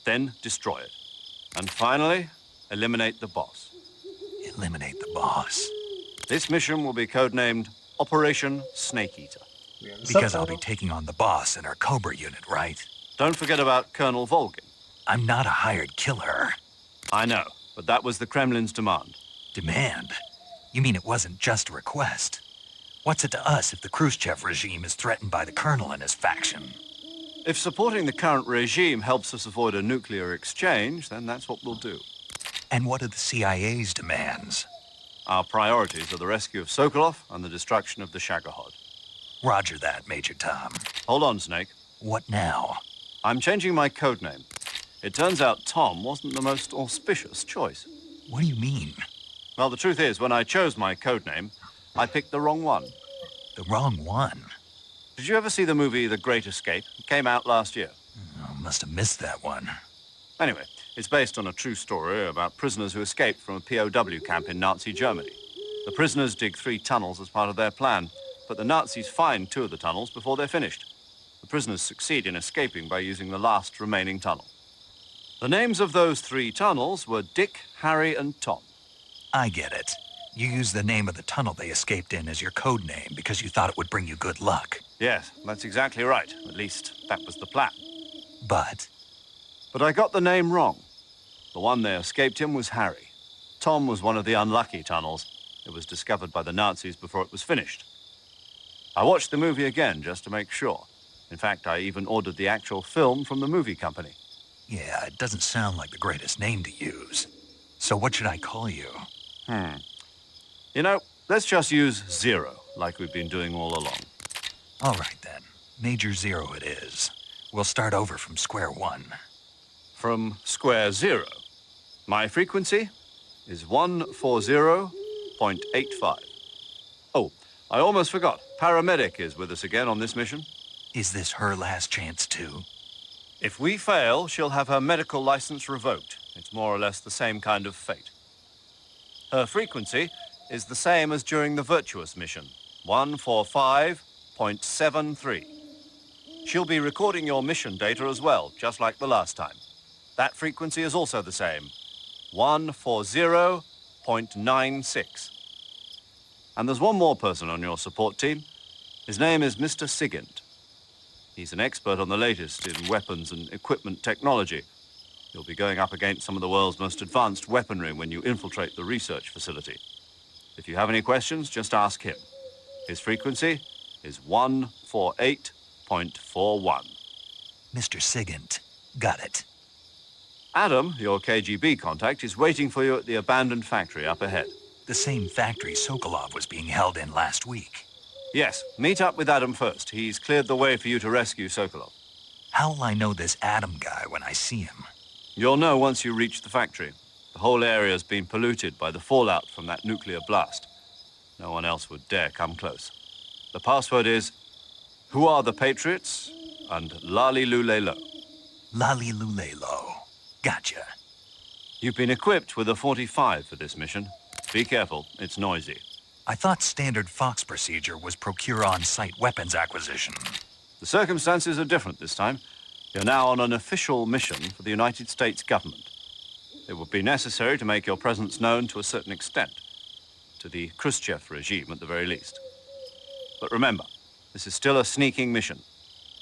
then destroy it. And finally, eliminate the boss. Eliminate the boss. This mission will be codenamed Operation Snake Eater. Because I'll be taking on the boss in our Cobra unit, right? Don't forget about Colonel Volgin. I'm not a hired killer. I know, but that was the Kremlin's demand. Demand? You mean it wasn't just a request? What's it to us if the Khrushchev regime is threatened by the Colonel and his faction? If supporting the current regime helps us avoid a nuclear exchange, then that's what we'll do. And what are the CIA's demands? Our priorities are the rescue of Sokolov and the destruction of the Shagohod. Roger that, Major Tom. Hold on, Snake. What now? I'm changing my codename. It turns out Tom wasn't the most auspicious choice. What do you mean? Well, the truth is, when I chose my codename, I picked the wrong one. The wrong one? Did you ever see the movie The Great Escape? It came out last year. Oh, must have missed that one. Anyway, it's based on a true story about prisoners who escaped from a POW camp in Nazi Germany. The prisoners dig 3 tunnels as part of their plan, but the Nazis find 2 of the tunnels before they're finished. The prisoners succeed in escaping by using the last remaining tunnel. The names of those 3 tunnels were Dick, Harry, and Tom. I get it. You used the name of the tunnel they escaped in as your code name because you thought it would bring you good luck. Yes, that's exactly right. At least, that was the plan. But I got the name wrong. The one they escaped in was Harry. Tom was one of the unlucky tunnels. It was discovered by the Nazis before it was finished. I watched the movie again just to make sure. In fact, I even ordered the actual film from the movie company. yeah, it doesn't sound like the greatest name to use. So what should I call you? You know, let's just use Zero, like we've been doing all along. All right, then. Major Zero it is. We'll start over from square one. From square 0. My frequency is 140.85. Oh, I almost forgot. Paramedic is with us again on this mission. Is this her last chance, too? If we fail, she'll have her medical license revoked. It's more or less the same kind of fate. Her frequency is the same as during the Virtuous Mission, 145.73. She'll be recording your mission data as well, just like the last time. That frequency is also the same, 140.96. And there's one more person on your support team. His name is Mr. Sigint. He's an expert on the latest in weapons and equipment technology. You'll be going up against some of the world's most advanced weaponry when you infiltrate the research facility. If you have any questions, just ask him. His frequency is 148.41. Mr. Sigint. Got it. Adam, your KGB contact, is waiting for you at the abandoned factory up ahead. The same factory Sokolov was being held in last week. Yes, meet up with Adam first. He's cleared the way for you to rescue Sokolov. How will I know this Adam guy when I see him? You'll know once you reach the factory. The whole area's been polluted by the fallout from that nuclear blast. No one else would dare come close. The password is, "Who are the Patriots?" and Lali Lule Lo. Lali Lule Lo. Gotcha. You've been equipped with a 45 for this mission. Be careful, it's noisy. I thought standard Fox procedure was procure on-site weapons acquisition. The circumstances are different this time. You're now on an official mission for the United States government. It would be necessary to make your presence known to a certain extent, to the Khrushchev regime at the very least. But remember, this is still a sneaking mission.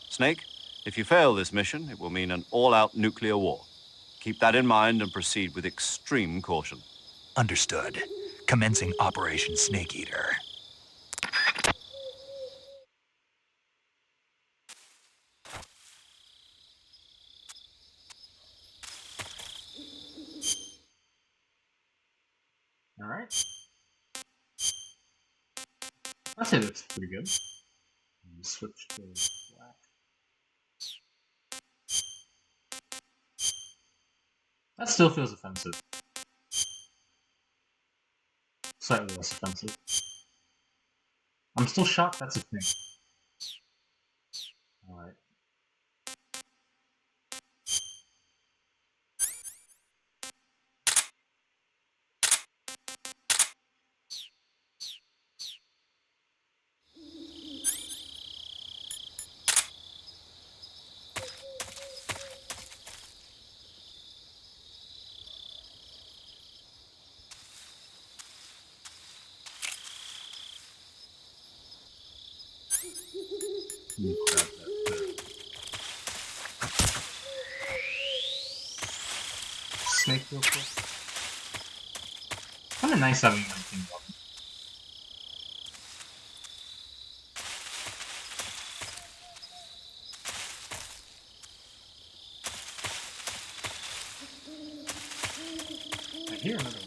Snake, if you fail this mission, it will mean an all-out nuclear war. Keep that in mind and proceed with extreme caution. Understood. Commencing Operation Snake Eater. Alright. I'd say that's pretty good. Switch to black. That still feels offensive. Slightly less offensive. I'm still shocked that's a thing. Alright. Snake real quick? Kind of nice having 19 weapons. I hear another one.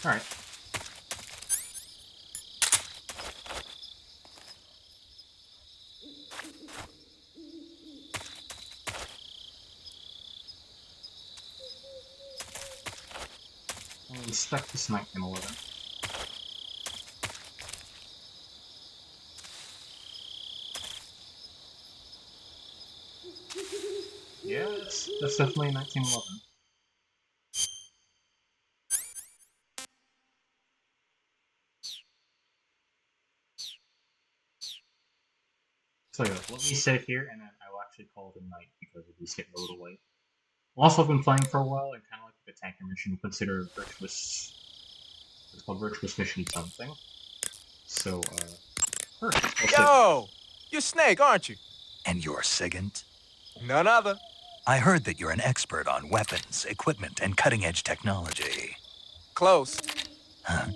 Alright. I'll inspect this 1911. Yeah, that's definitely 1911. So yeah, let me sit here and then I will actually call it a night because it is getting a little late. Also, I've been playing for a while and kind of like the tanker mission, consider Virtuous. It's called Virtuous Mission something. So, first, Yo! You're Snake, aren't you? And you're Sigint? None other. I heard that you're an expert on weapons, equipment, and cutting-edge technology. Close. Huh?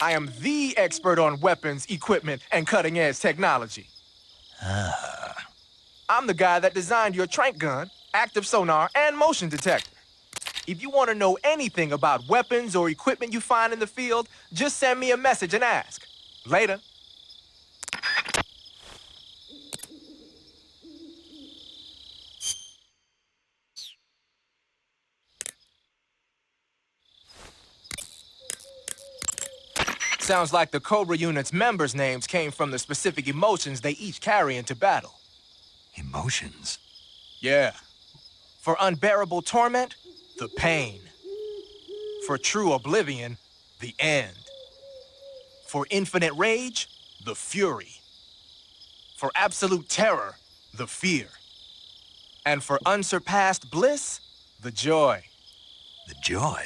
I am the expert on weapons, equipment, and cutting-edge technology. Ah. I'm the guy that designed your trank gun, active sonar, and motion detector. If you want to know anything about weapons or equipment you find in the field, just send me a message and ask. Later. Sounds like the Cobra unit's members' names came from the specific emotions they each carry into battle. Emotions? Yeah. For unbearable torment, the pain. For true oblivion, the end. For infinite rage, the fury. For absolute terror, the fear. And for unsurpassed bliss, the joy. The joy?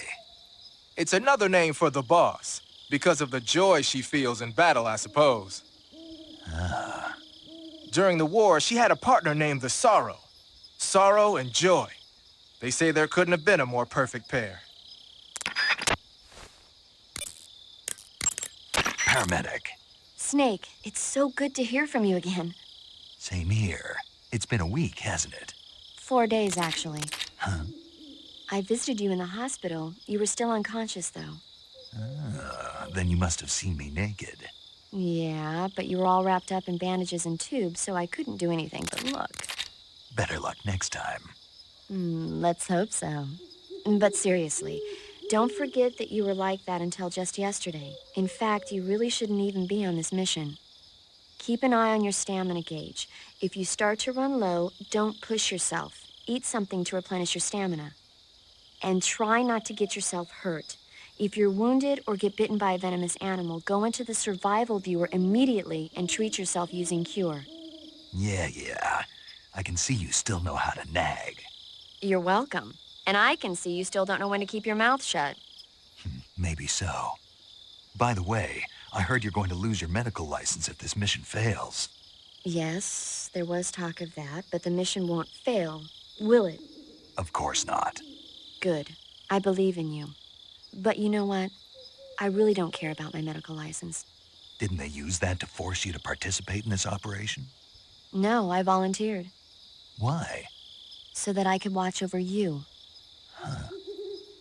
It's another name for the boss, because of the joy she feels in battle, I suppose. Ah. During the war, she had a partner named the Sorrow. Sorrow and joy. They say there couldn't have been a more perfect pair. Paramedic. Snake, it's so good to hear from you again. Same here. It's been a week, hasn't it? 4 days, actually. Huh? I visited you in the hospital. You were still unconscious, though. Then you must have seen me naked. Yeah, but you were all wrapped up in bandages and tubes, so I couldn't do anything but look. Better luck next time. Let's hope so. But seriously, don't forget that you were like that until just yesterday. In fact, you really shouldn't even be on this mission. Keep an eye on your stamina gauge. If you start to run low, don't push yourself. Eat something to replenish your stamina. And try not to get yourself hurt. If you're wounded or get bitten by a venomous animal, go into the survival viewer immediately and treat yourself using Cure. Yeah. I can see you still know how to nag. You're welcome. And I can see you still don't know when to keep your mouth shut. Maybe so. By the way, I heard you're going to lose your medical license if this mission fails. Yes, there was talk of that, but the mission won't fail, will it? Of course not. Good. I believe in you. But you know what? I really don't care about my medical license. Didn't they use that to force you to participate in this operation? No, I volunteered. Why? So that I could watch over you. Huh.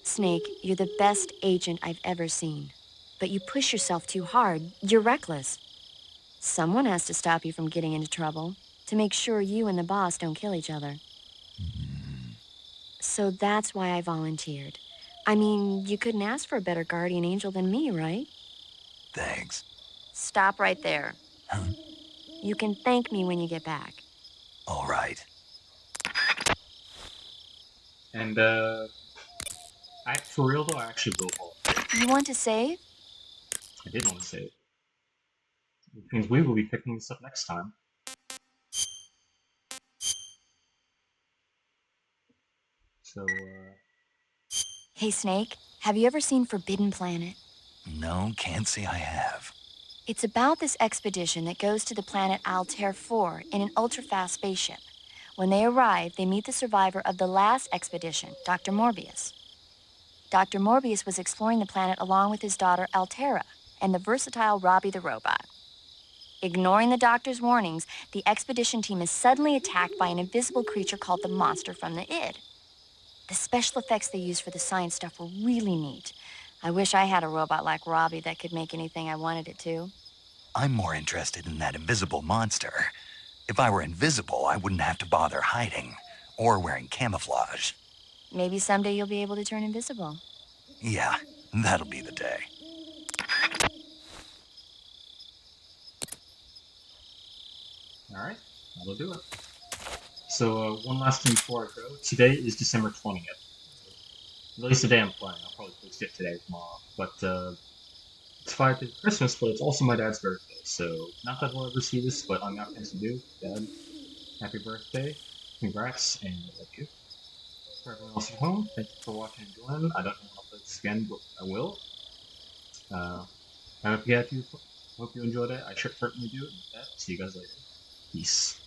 Snake, you're the best agent I've ever seen. But you push yourself too hard. You're reckless. Someone has to stop you from getting into trouble, to make sure you and the boss don't kill each other. So that's why I volunteered. I mean, you couldn't ask for a better guardian angel than me, right? Thanks. Stop right there. Huh? You can thank me when you get back. All right. And, for real though, I actually will volunteer. You want to save? I did want to save. Which means we will be picking this up next time. So, Hey, Snake, have you ever seen Forbidden Planet? No, can't say I have. It's about this expedition that goes to the planet Altair 4 in an ultra-fast spaceship. When they arrive, they meet the survivor of the last expedition, Dr. Morbius. Dr. Morbius was exploring the planet along with his daughter Altera and the versatile Robbie the robot. Ignoring the doctor's warnings, the expedition team is suddenly attacked by an invisible creature called the Monster from the id. The special effects they used for the science stuff were really neat. I wish I had a robot like Robbie that could make anything I wanted it to. I'm more interested in that invisible monster. If I were invisible, I wouldn't have to bother hiding or wearing camouflage. Maybe someday you'll be able to turn invisible. Yeah, that'll be the day. Alright, that'll do it. So, one last thing before I go. Today is December 20th. At least the day I'm playing. I'll probably post it today or tomorrow. But, it's 5 days of Christmas, but it's also my dad's birthday. So, not that we'll ever see this, but on the off chance you do, Dad, happy birthday. Congrats, and I love you. For everyone else at home, thank you for watching and joining. I don't know when I'll play this again, but I will. I hope you enjoyed it. I certainly do. And with that, see you guys later. Peace.